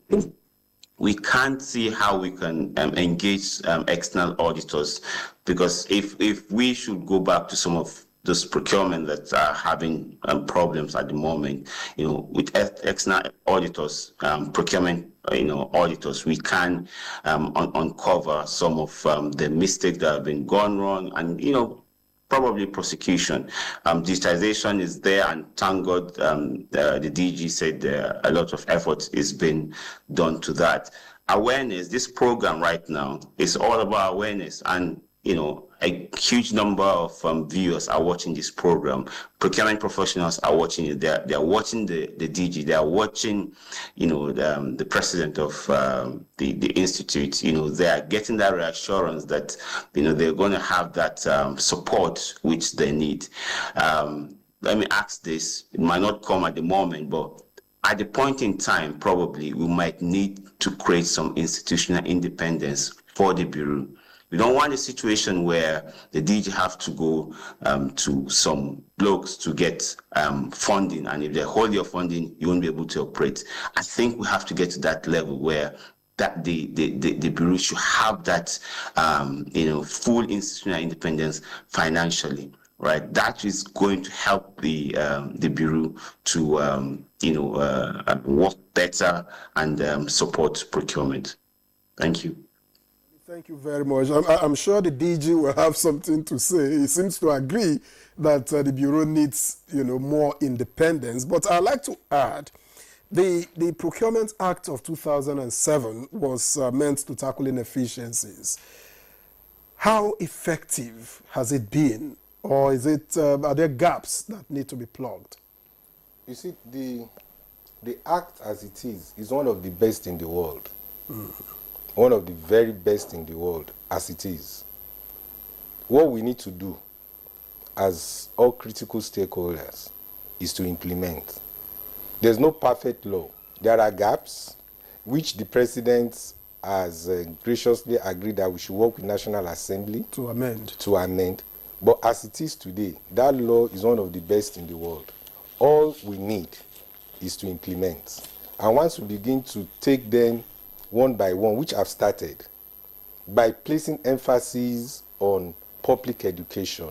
we can't see how we can engage external auditors, because if we should go back to some of those procurement that are having problems at the moment, with external auditors, procurement, auditors, we can uncover some of the mistakes that have been gone wrong, and probably prosecution. Digitization is there, and thank God the DG said a lot of effort is being done to that. Awareness, this program right now is all about awareness, and a huge number of viewers are watching this program. Procurement professionals are watching it. They are watching the DG. They are watching, the president of the institute. They are getting that reassurance that they're going to have that support which they need. Let me ask this. It might not come at the moment, but at the point in time, probably we might need to create some institutional independence for the Bureau. We don't want a situation where the DG have to go to some blokes to get funding, and if they hold your funding, you won't be able to operate. I think we have to get to that level where that the Bureau should have that full institutional independence financially, right? That is going to help the Bureau to work better and support procurement. Thank you. Thank you very much. I'm sure the DG will have something to say. He seems to agree that the Bureau needs, more independence. But I'd like to add, the Procurement Act of 2007 was meant to tackle inefficiencies. How effective has it been, or is it? Are there gaps that need to be plugged? You see, the Act as it is one of the best in the world. One of the very best in the world as it is. What we need to do as all critical stakeholders is to implement. There's no perfect law. There are gaps which the president has graciously agreed that we should work with National Assembly to amend. But as it is today, that law is one of the best in the world. All we need is to implement. And once we begin to take them one by one, which I've started, by placing emphasis on public education,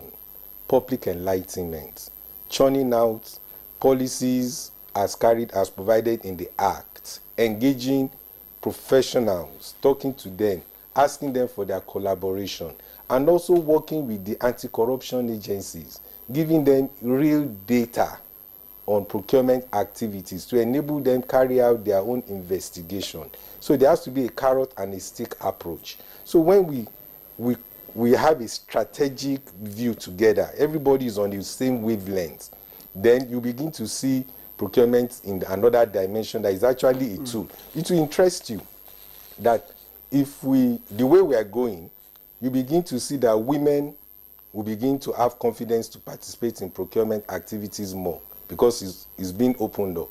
public enlightenment, churning out policies as provided in the Act, engaging professionals, talking to them, asking them for their collaboration, and also working with the anti-corruption agencies, giving them real data on procurement activities to enable them carry out their own investigation. So there has to be a carrot and a stick approach. So when we have a strategic view together, everybody is on the same wavelength, then you begin to see procurement in another dimension that is actually a tool. It will interest you that the way we are going, you begin to see that women will begin to have confidence to participate in procurement activities more because it's being opened up.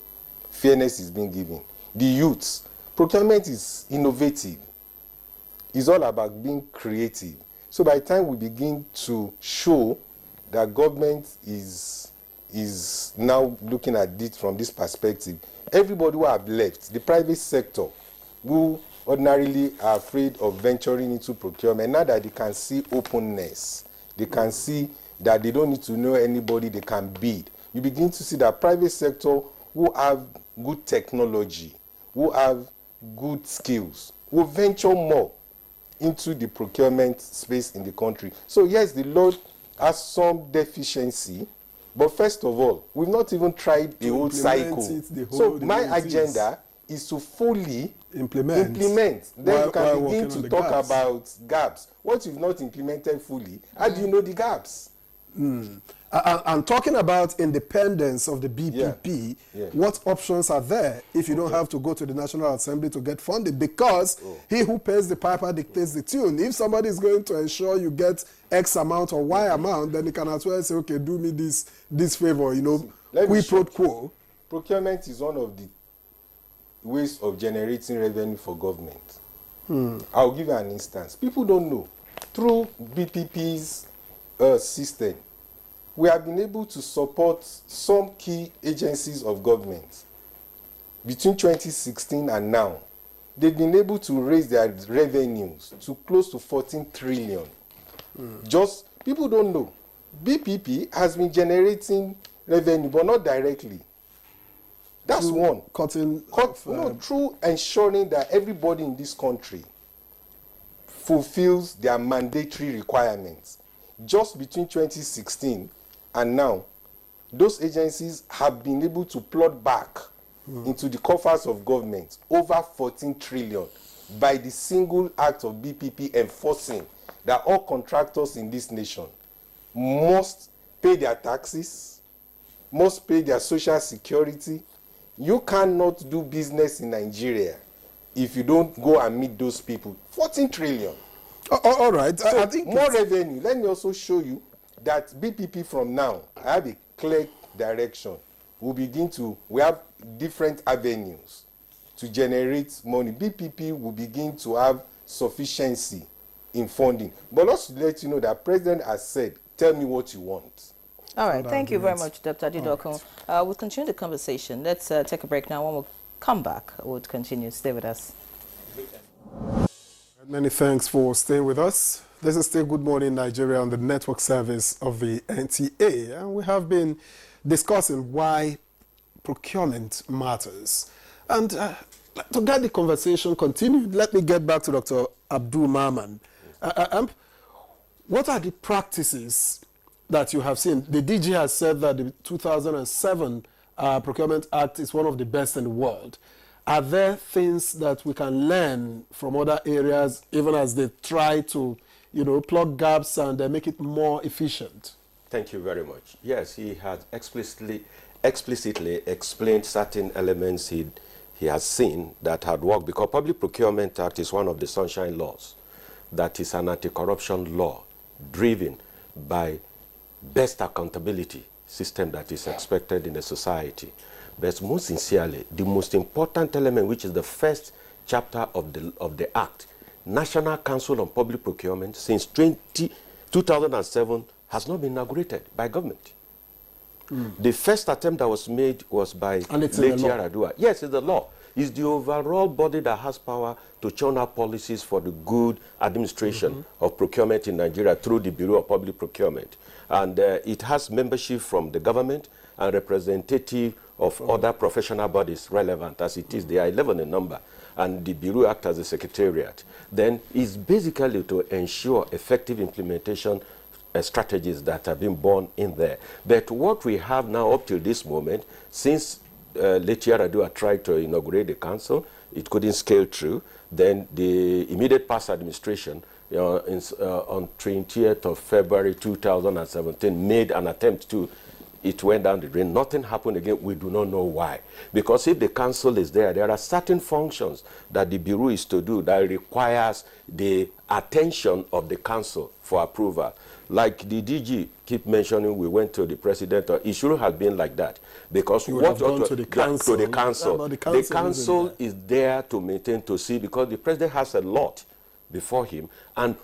Fairness is being given. The youths, procurement is innovative. It's all about being creative. So by the time we begin to show that government is now looking at it from this perspective, everybody who have left, the private sector, who ordinarily are afraid of venturing into procurement, now that they can see openness, they can see that they don't need to know anybody, they can bid. You begin to see that private sector who have good technology, who have good skills, will venture more into the procurement space in the country. So yes, the law has some deficiency, but first of all, we've not even tried the whole cycle. So my agenda is to fully implement. Then you can begin to talk about gaps. What you've not implemented fully, how do you know the gaps? And talking about independence of the BPP, what options are there if you don't have to go to the National Assembly to get funded? Because he who pays the piper dictates the tune. If somebody is going to ensure you get X amount or Y amount, then he can as well say, okay, do me this favor, quid pro quo. Procurement is one of the ways of generating revenue for government. I'll give you an instance. People don't know. Through BPP's system, we have been able to support some key agencies of government. Between 2016 and now, they've been able to raise their revenues to close to 14 trillion. Just, people don't know. BPP has been generating revenue, but not directly. That's one. Through ensuring that everybody in this country fulfills their mandatory requirements. Just between 2016 and now, those agencies have been able to plot back into the coffers of government over 14 trillion by the single act of BPP enforcing that all contractors in this nation must pay their taxes, must pay their social security. You cannot do business in Nigeria if you don't go and meet those people. 14 trillion. All right. So I think more revenue. Let me also show you that BPP from now, I have a clear direction. We have different avenues to generate money. BPP will begin to have sufficiency in funding. But also to let you know that President has said, tell me what you want. All right. Thank you very much, Dr. Adidokun. We'll continue the conversation. Let's take a break now. When we come back, we'll continue. Stay with us. Many thanks for staying with us. This is still Good Morning Nigeria on the network service of the NTA. And we have been discussing why procurement matters. And to get the conversation continued, let me get back to Dr. Abdul Maman. What are the practices that you have seen? The DG has said that the 2007 Procurement Act is one of the best in the world. Are there things that we can learn from other areas, even as they try to, plug gaps and make it more efficient? Thank you very much. Yes, he has explicitly explained certain elements he has seen that had worked, because Public Procurement Act is one of the sunshine laws. That is an anti-corruption law driven by best accountability system that is expected in a society. But most sincerely, the most important element, which is the first chapter of the Act, National Council on Public Procurement, since 2007, has not been inaugurated by government. The first attempt that was made was by late Yaradua. Yes, it's the law. It's the overall body that has power to churn out policies for the good administration of procurement in Nigeria through the Bureau of Public Procurement. And it has membership from the government and representative of other professional bodies relevant as it is. They are 11 in number, and the Bureau acts as a secretariat. Then it's basically to ensure effective implementation strategies that have been born in there. But what we have now up till this moment, since late Yar'Adua tried to inaugurate the council, it couldn't scale through. Then the immediate past administration on 20th of February 2017 made an attempt to. It went down the drain. Nothing happened again. We do not know why. Because if the council is there are certain functions that the Bureau is to do that requires the attention of the council for approval. Like the DG keep mentioning, we went to the president. It should have been like that. Because what to the council. To the council. The council is there to maintain, to see, because the president has a lot before him, and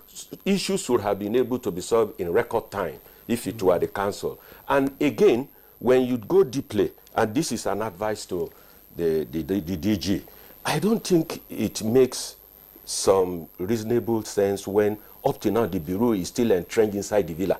issues should have been able to be solved in record time if it were the council. And again, when you go deeply, and this is an advice to the DG, I don't think it makes some reasonable sense when up to now the Bureau is still entrenched inside the villa.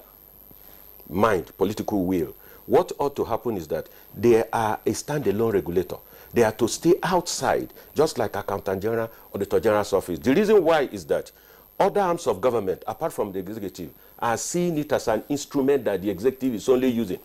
Mind, political will. What ought to happen is that they are a standalone regulator. They are to stay outside, just like Accountant General or the Auditor General's office. The reason why is that other arms of government, apart from the executive, are seeing it as an instrument that the executive is only using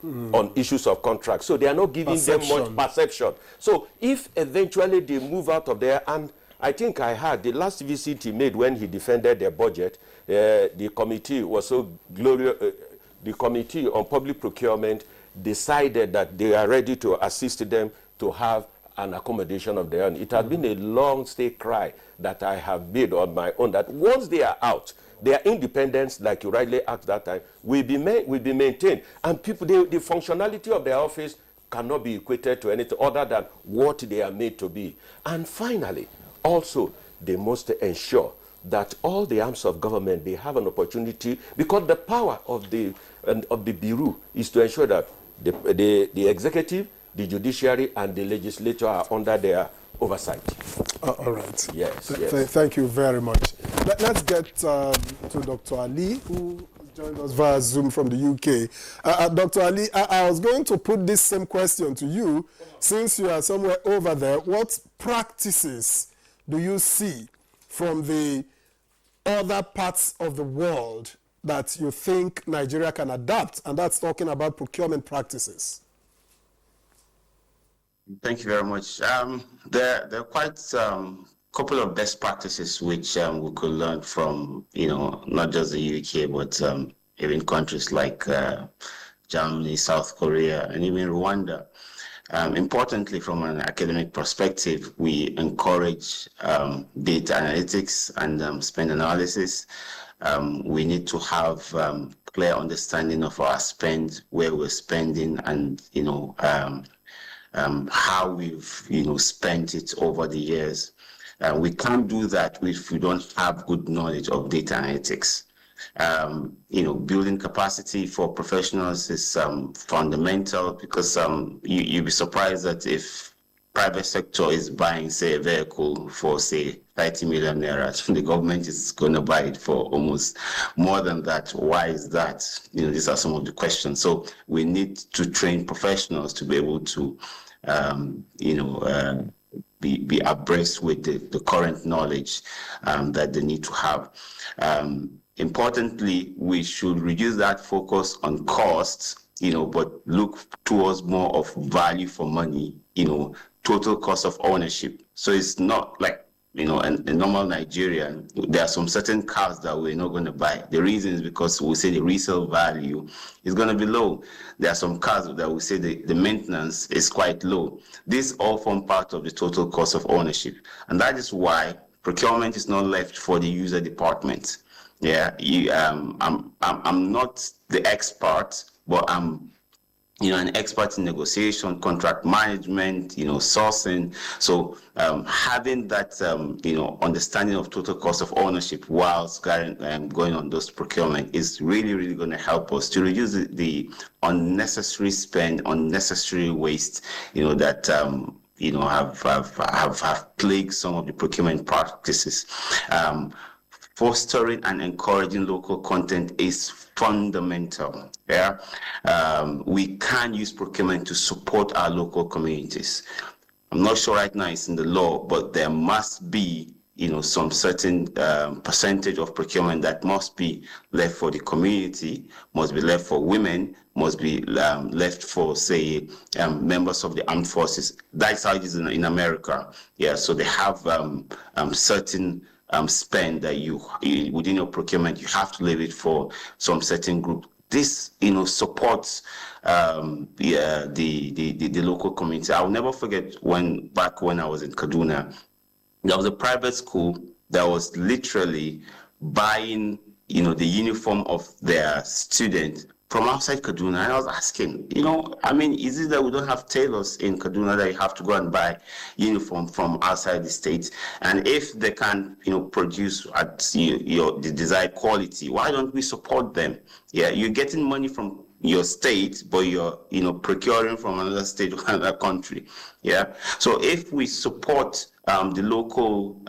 on issues of contracts. So they are not giving them much perception. So if eventually they move out of there, and I think I heard the last visit he made when he defended their budget, the committee was so glorious, the Committee on Public Procurement decided that they are ready to assist them to have an accommodation of their own. It has been a long stay cry that I have made on my own, that once they are out, their independence, like you rightly asked that time, will be maintained. And people, the functionality of their office cannot be equated to anything other than what they are made to be. And finally, also, they must ensure that all the arms of government, they have an opportunity, because the power of the Bureau is to ensure that the executive, the judiciary, and the legislature are under their oversight. All right. Yes. Thank you very much. Let's get to Dr. Ali, who joined us via Zoom from the UK. Dr. Ali, I was going to put this same question to you, since you are somewhere over there. What practices do you see from the other parts of the world that you think Nigeria can adapt? And that's talking about procurement practices. Thank you very much. There are quite couple of best practices which we could learn from, not just the UK, but even countries like Germany, South Korea, and even Rwanda. Importantly, from an academic perspective, we encourage data analytics and spend analysis. We need to have clear understanding of our spend, where we're spending, and how we've spent it over the years. We can't do that if we don't have good knowledge of data analytics. Building capacity for professionals is fundamental, because you'll be surprised that if private sector is buying, say, a vehicle for, say, 30 million naira, the government is going to buy it for almost more than that. Why is that? These are some of the questions. So we need to train professionals to be able to, be abreast with the current knowledge that they need to have. Importantly, we should reduce that focus on costs, but look towards more of value for money, total cost of ownership. So it's not like, a normal Nigerian, there are some certain cars that we're not going to buy. The reason is because we say the resale value is going to be low. There are some cars that we say the maintenance is quite low. These all form part of the total cost of ownership. And that is why procurement is not left for the user department. Yeah, I'm not the expert, but I'm an expert in negotiation, contract management, sourcing. So having that, understanding of total cost of ownership whilst going on those procurement is really, really going to help us to reduce the unnecessary spend, unnecessary waste, that have plagued some of the procurement practices. Fostering and encouraging local content is fundamental. Yeah, we can use procurement to support our local communities. I'm not sure right now it's in the law, but there must be, some certain percentage of procurement that must be left for the community, must be left for women, must be left for, say, members of the armed forces. That's how it is in America. Yeah, so they have certain spend that you within your procurement, you have to leave it for some certain group. This, supports the local community. I'll never forget back when I was in Kaduna, there was a private school that was literally buying, the uniform of their students from outside Kaduna. And I was asking, is it that we don't have tailors in Kaduna that you have to go and buy uniform from outside the state? And if they can, produce at the desired quality, why don't we support them? Yeah, you're getting money from your state, but you're, procuring from another state or another country. Yeah. So if we support the local,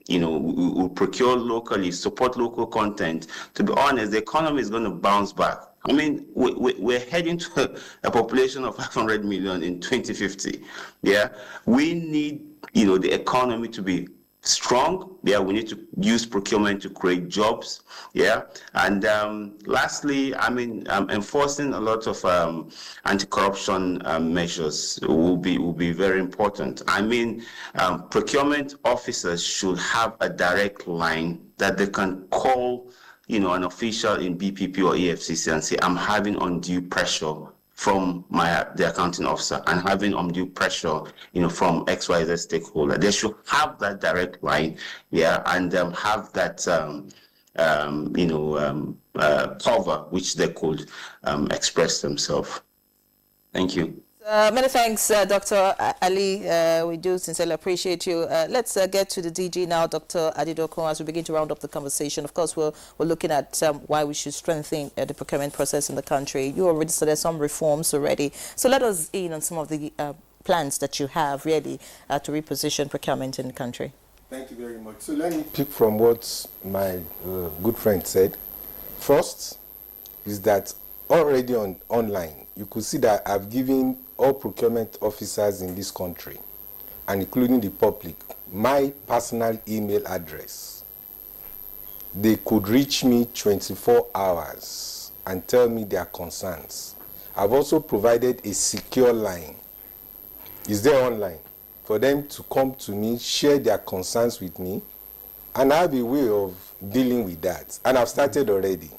we procure locally, support local content, to be honest, the economy is going to bounce back. I mean, we're heading to a population of 500 million in 2050. Yeah. We need, the economy to be strong. Yeah, we need to use procurement to create jobs. Yeah, and lastly, enforcing a lot of anti-corruption measures will be very important. Procurement officers should have a direct line that they can call, an official in BPP or EFCC and say, I'm having undue pressure from the accounting officer and having undue pressure, from XYZ stakeholder. They should have that direct line, yeah, and have that, cover which they could express themselves. Thank you. Many thanks, Dr. Ali. We do sincerely appreciate you. Let's get to the DG now, Dr. Adidoko, as we begin to round up the conversation. Of course, we're looking at why we should strengthen the procurement process in the country. You already said there's some reforms already. So let us in on some of the plans that you have really to reposition procurement in the country. Thank you very much. So let me pick from what my good friend said. First is that already online, you could see that I've given all procurement officers in this country, and including the public, my personal email address. They could reach me 24 hours and tell me their concerns. I've also provided a secure line. Is there online? For them to come to me, share their concerns with me, and I have a way of dealing with that. And I've started already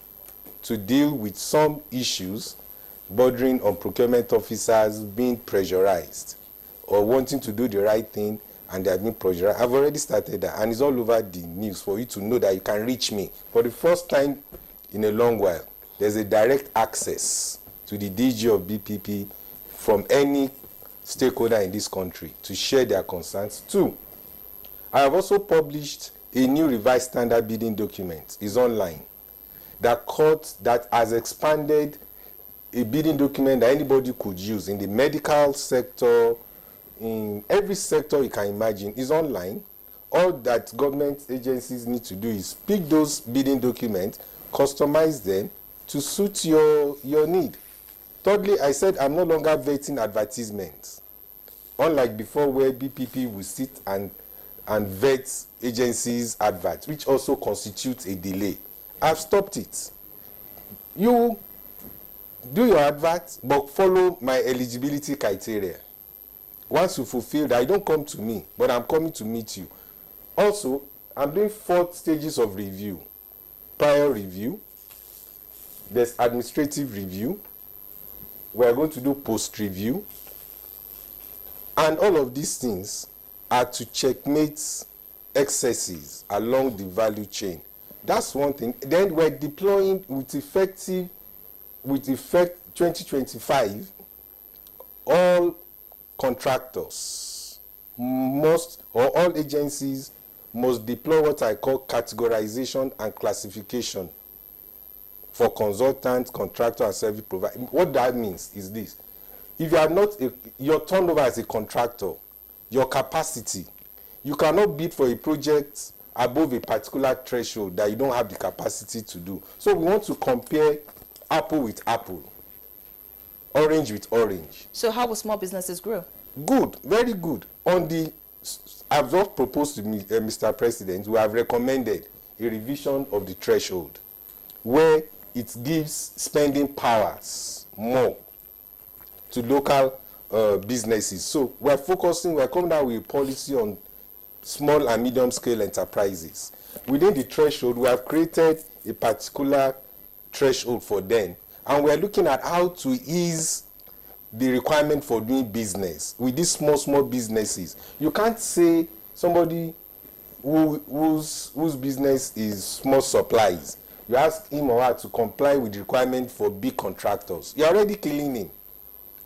to deal with some issues bordering on procurement officers being pressurized or wanting to do the right thing and they have been pressurized. I've already started that, and it's all over the news for you to know that you can reach me. For the first time in a long while, there's a direct access to the DG of BPP from any stakeholder in this country to share their concerns. 2, I have also published a new revised standard bidding document. It's online. That has expanded a bidding document that anybody could use in the medical sector, in every sector you can imagine, is online. All that government agencies need to do is pick those bidding documents, customize them to suit your need. Thirdly, I said I'm no longer vetting advertisements. Unlike before where BPP will sit and vet agencies' adverts, which also constitutes a delay. I've stopped it. You do your advert, but follow my eligibility criteria. Once you fulfill that, you don't come to me, but I'm coming to meet you. Also, I'm doing 4 stages of review. Prior review, there's administrative review, we're going to do post-review, and all of these things are to checkmate excesses along the value chain. That's one thing. Then we're deploying with effect 2025, all contractors all agencies must deploy what I call categorization and classification for consultants, contractor, and service provider. What that means is this: if you are not your turnover as a contractor, your capacity, you cannot bid for a project above a particular threshold that you don't have the capacity to do. So we want to compare apple with apple, orange with orange. So how will small businesses grow? Good, very good. On the I've just proposed to Mr. President, we have recommended a revision of the threshold where it gives spending powers more to local businesses. So we're coming down with a policy on small and medium scale enterprises. Within the threshold, we have created a particular threshold for them, and we're looking at how to ease the requirement for doing business with these small businesses. You can't say somebody whose business is small supplies, you ask him or her to comply with the requirement for big contractors. You're already killing him.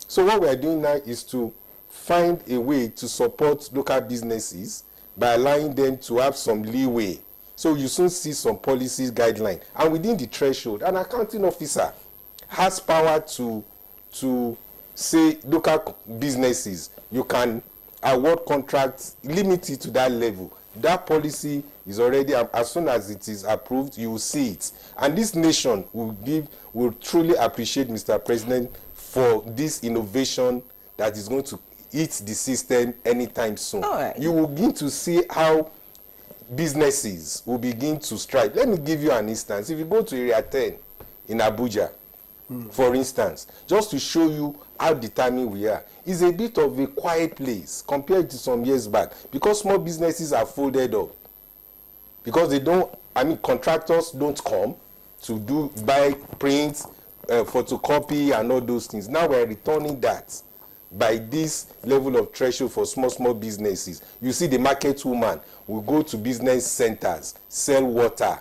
So what we're doing now is to find a way to support local businesses by allowing them to have some leeway. So you soon see some policies, guidelines, and within the threshold, an accounting officer has power to say local businesses, you can award contracts limited to that level. That policy is already, as soon as it is approved, you will see it. And this nation will truly appreciate Mr. President for this innovation that is going to hit the system anytime soon. All right. You will begin to see how businesses will begin to strike. Let me give you an instance. If you go to Area 10 in Abuja, for instance, just to show you how determined we are, it's a bit of a quiet place compared to some years back because small businesses are folded up. Because contractors don't come to buy prints, photocopy and all those things. Now we're returning that by this level of threshold for small businesses. You see the market woman will go to business centers, sell water,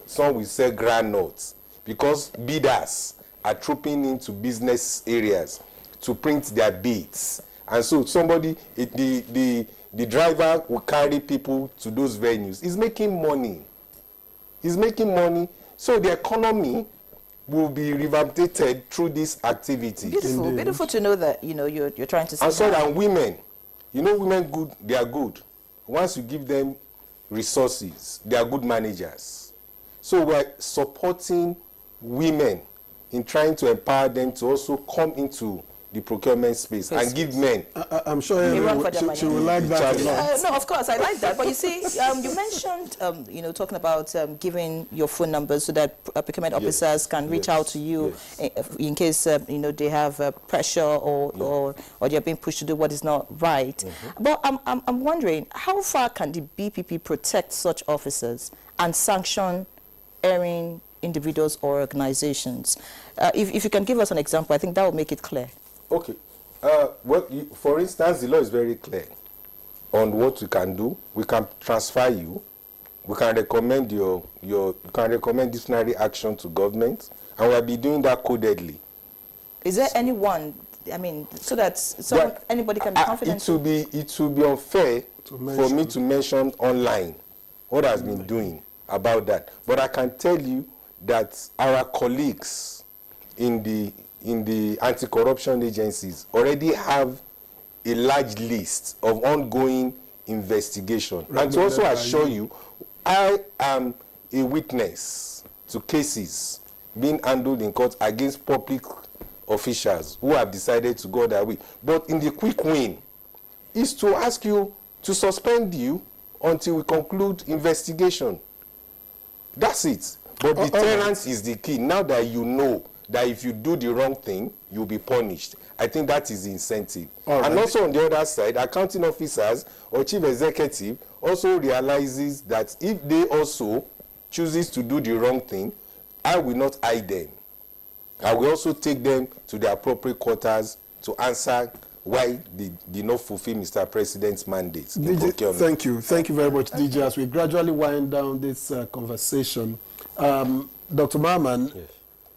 some will sell granules because bidders are trooping into business areas to print their bids. And so the driver will carry people to those venues. He's making money. So the economy will be revamped through this activity. Beautiful. Beautiful to know that, you're trying to say. And so that women, women good, they are good. Once you give them resources, they are good managers. So we're supporting women in trying to empower them to also come into the procurement space and give men. I'm sure she will like that a lot. No, of course, I like that. But you see, you mentioned, talking about giving your phone numbers so that procurement officers can reach out to you in case, they have pressure or they're being pushed to do what is not right. But I'm wondering, how far can the BPP protect such officers and sanction erring individuals or organizations? If you can give us an example, I think that will make it clear. Okay. For instance, the law is very clear on what we can do. We can transfer you. We can recommend disciplinary action to government, and we'll be doing that codedly. Is there anyone? So that anybody can be confident. It will be unfair for me to mention online what has been doing about that. But I can tell you that our colleagues in the anti-corruption agencies already have a large list of ongoing investigation. And to also assure you, I am a witness to cases being handled in court against public officials who have decided to go their way. But in the quick win is to ask you to suspend you until we conclude investigation. That's it. But deterrence is the key. Now that you know that if you do the wrong thing, you'll be punished. I think that is the incentive. And also on the other side, accounting officers or chief executive also realizes that if they also chooses to do the wrong thing, I will not hide them. I will also take them to the appropriate quarters to answer why they did not fulfill Mr. President's mandate. Thank you. Thank you very much, DJ. As we gradually wind down this conversation, Dr. Mahman, yes.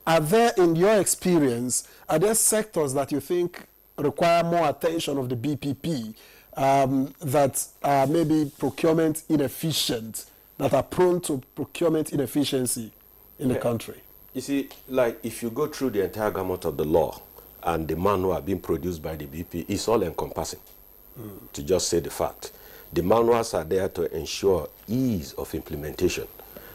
Are there, in your experience, are there sectors that you think require more attention of the BPP that are maybe procurement inefficient, that are prone to procurement inefficiency in the country? You see, like if you go through the entire gamut of the law and the manual being produced by the BP, it's all encompassing, to just say the fact. The manuals are there to ensure ease of implementation.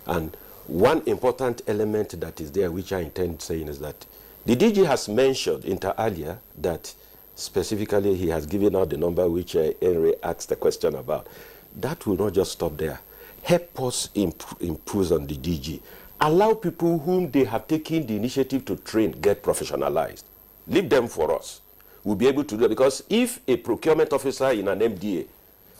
And one important element that is there, which I intend saying, is that the DG has mentioned inter alia that specifically he has given out the number which Henry asked the question about. That will not just stop there. Help us improve on the DG. Allow people whom they have taken the initiative to train get professionalized. Leave them for us. We'll be able to do it, because if a procurement officer in an MDA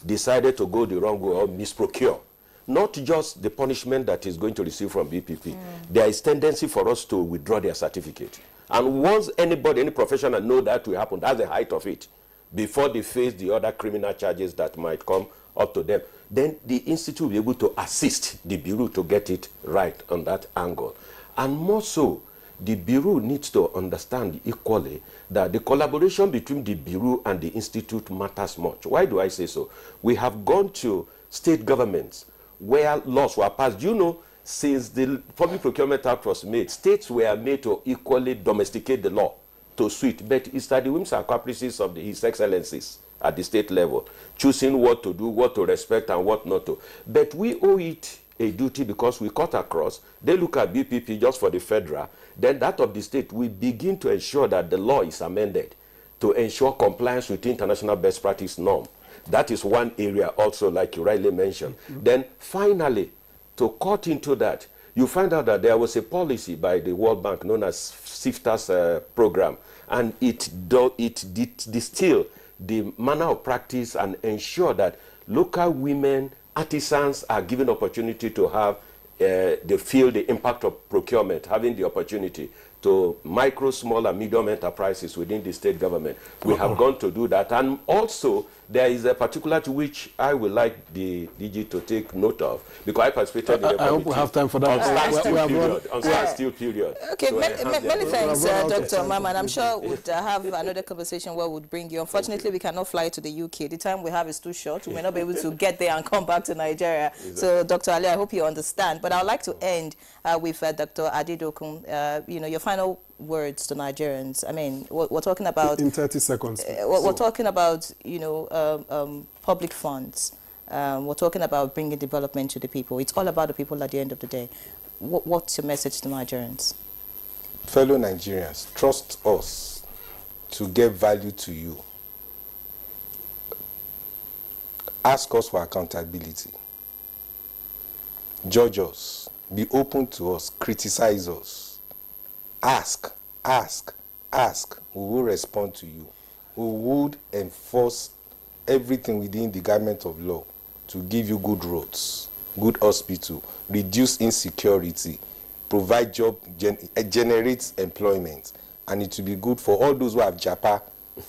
decided to go the wrong way or misprocure, not just the punishment that he's going to receive from BPP, there is tendency for us to withdraw their certificate. And once anybody, any professional know that will happen, that's the height of it, before they face the other criminal charges that might come up to them, then the institute will be able to assist the Bureau to get it right on that angle. And more so, the Bureau needs to understand equally that the collaboration between the Bureau and the institute matters much. Why do I say so? We have gone to state governments where laws were passed. You know, since the Public Procurement Act was made, states were made to equally domesticate the law to suit. But it's at the whims and caprices of His Excellencies at the state level, choosing what to do, what to respect, and what not to. But we owe it a duty, because we cut across. They look at BPP just for the federal, then that of the state. We begin to ensure that the law is amended to ensure compliance with international best practice norm. That is one area also, like you rightly mentioned. Then finally, to cut into that, you find out that there was a policy by the World Bank known as SIFTA's program, and it distill the manner of practice and ensure that local women, artisans are given opportunity to have, they feel the impact of procurement, having the opportunity to micro, small, and medium enterprises within the state government. We have gone to do that. And also, there is a particular to which I would like the DG to take note of, because I participated in the I hope we have time for that. On standstill period. Okay, so many thanks, Dr. Mama. I'm sure we'll have another conversation where we'll bring you. Unfortunately, we cannot fly to the UK. The time we have is too short. We may not be able to get there and come back to Nigeria. Exactly. So, Dr. Ali, I hope you understand. But I would like to end with Dr. Adedokun. Your final words to Nigerians. I mean, we're talking about... In 30 seconds. We're talking about, public funds. We're talking about bringing development to the people. It's all about the people at the end of the day. What's your message to Nigerians? Fellow Nigerians, trust us to get value to you. Ask us for accountability. Judge us. Be open to us. Criticize us. Ask, ask, ask. We will respond to you. We would enforce everything within the government of law to give you good roads, good hospital, reduce insecurity, provide job, generate employment, and it will be good for all those who have japa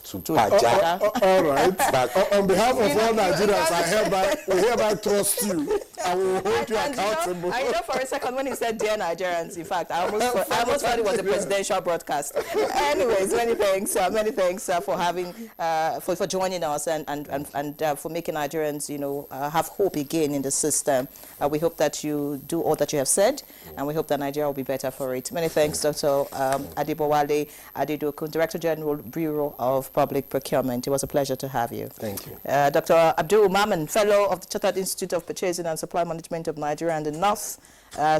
to paja. All right. On behalf of all Nigerians, we hereby trust you. I will hold you accountable. I know for a second when he said dear Nigerians, in fact, I almost thought it was a presidential broadcast. Anyways, many thanks for having, for joining us and for making Nigerians, have hope again in the system. We hope that you do all that you have said, and we hope that Nigeria will be better for it. Many thanks, Dr. Adebowale Adedokun, Director General, Bureau of Public Procurement. It was a pleasure to have you. Thank you. Dr. Abdul Maman, Fellow of the Chartered Institute of Purchasing and Supply Management of Nigeria and the North,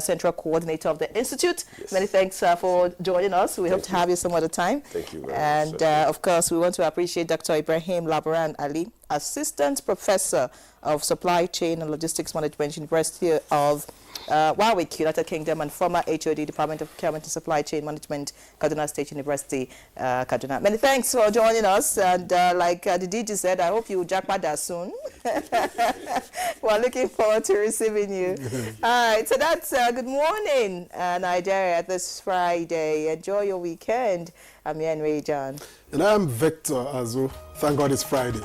Central Coordinator of the Institute. Yes. Many thanks for joining us. We hope to have you some other time. Thank you very much. And of course, we want to appreciate Dr. Ibrahim Labaran Ali, Assistant Professor of Supply Chain and Logistics Management, University of Warwick, United Kingdom, and former HOD, Department of Procurement and Supply Chain Management, Kaduna State University, Kaduna. Many thanks for joining us. And like the DG said, I hope you jackpot that soon. We're looking forward to receiving you. All right, so that's good morning, Nigeria, this Friday. Enjoy your weekend. I'm Henry John. And I'm Victor Azu. Thank God it's Friday.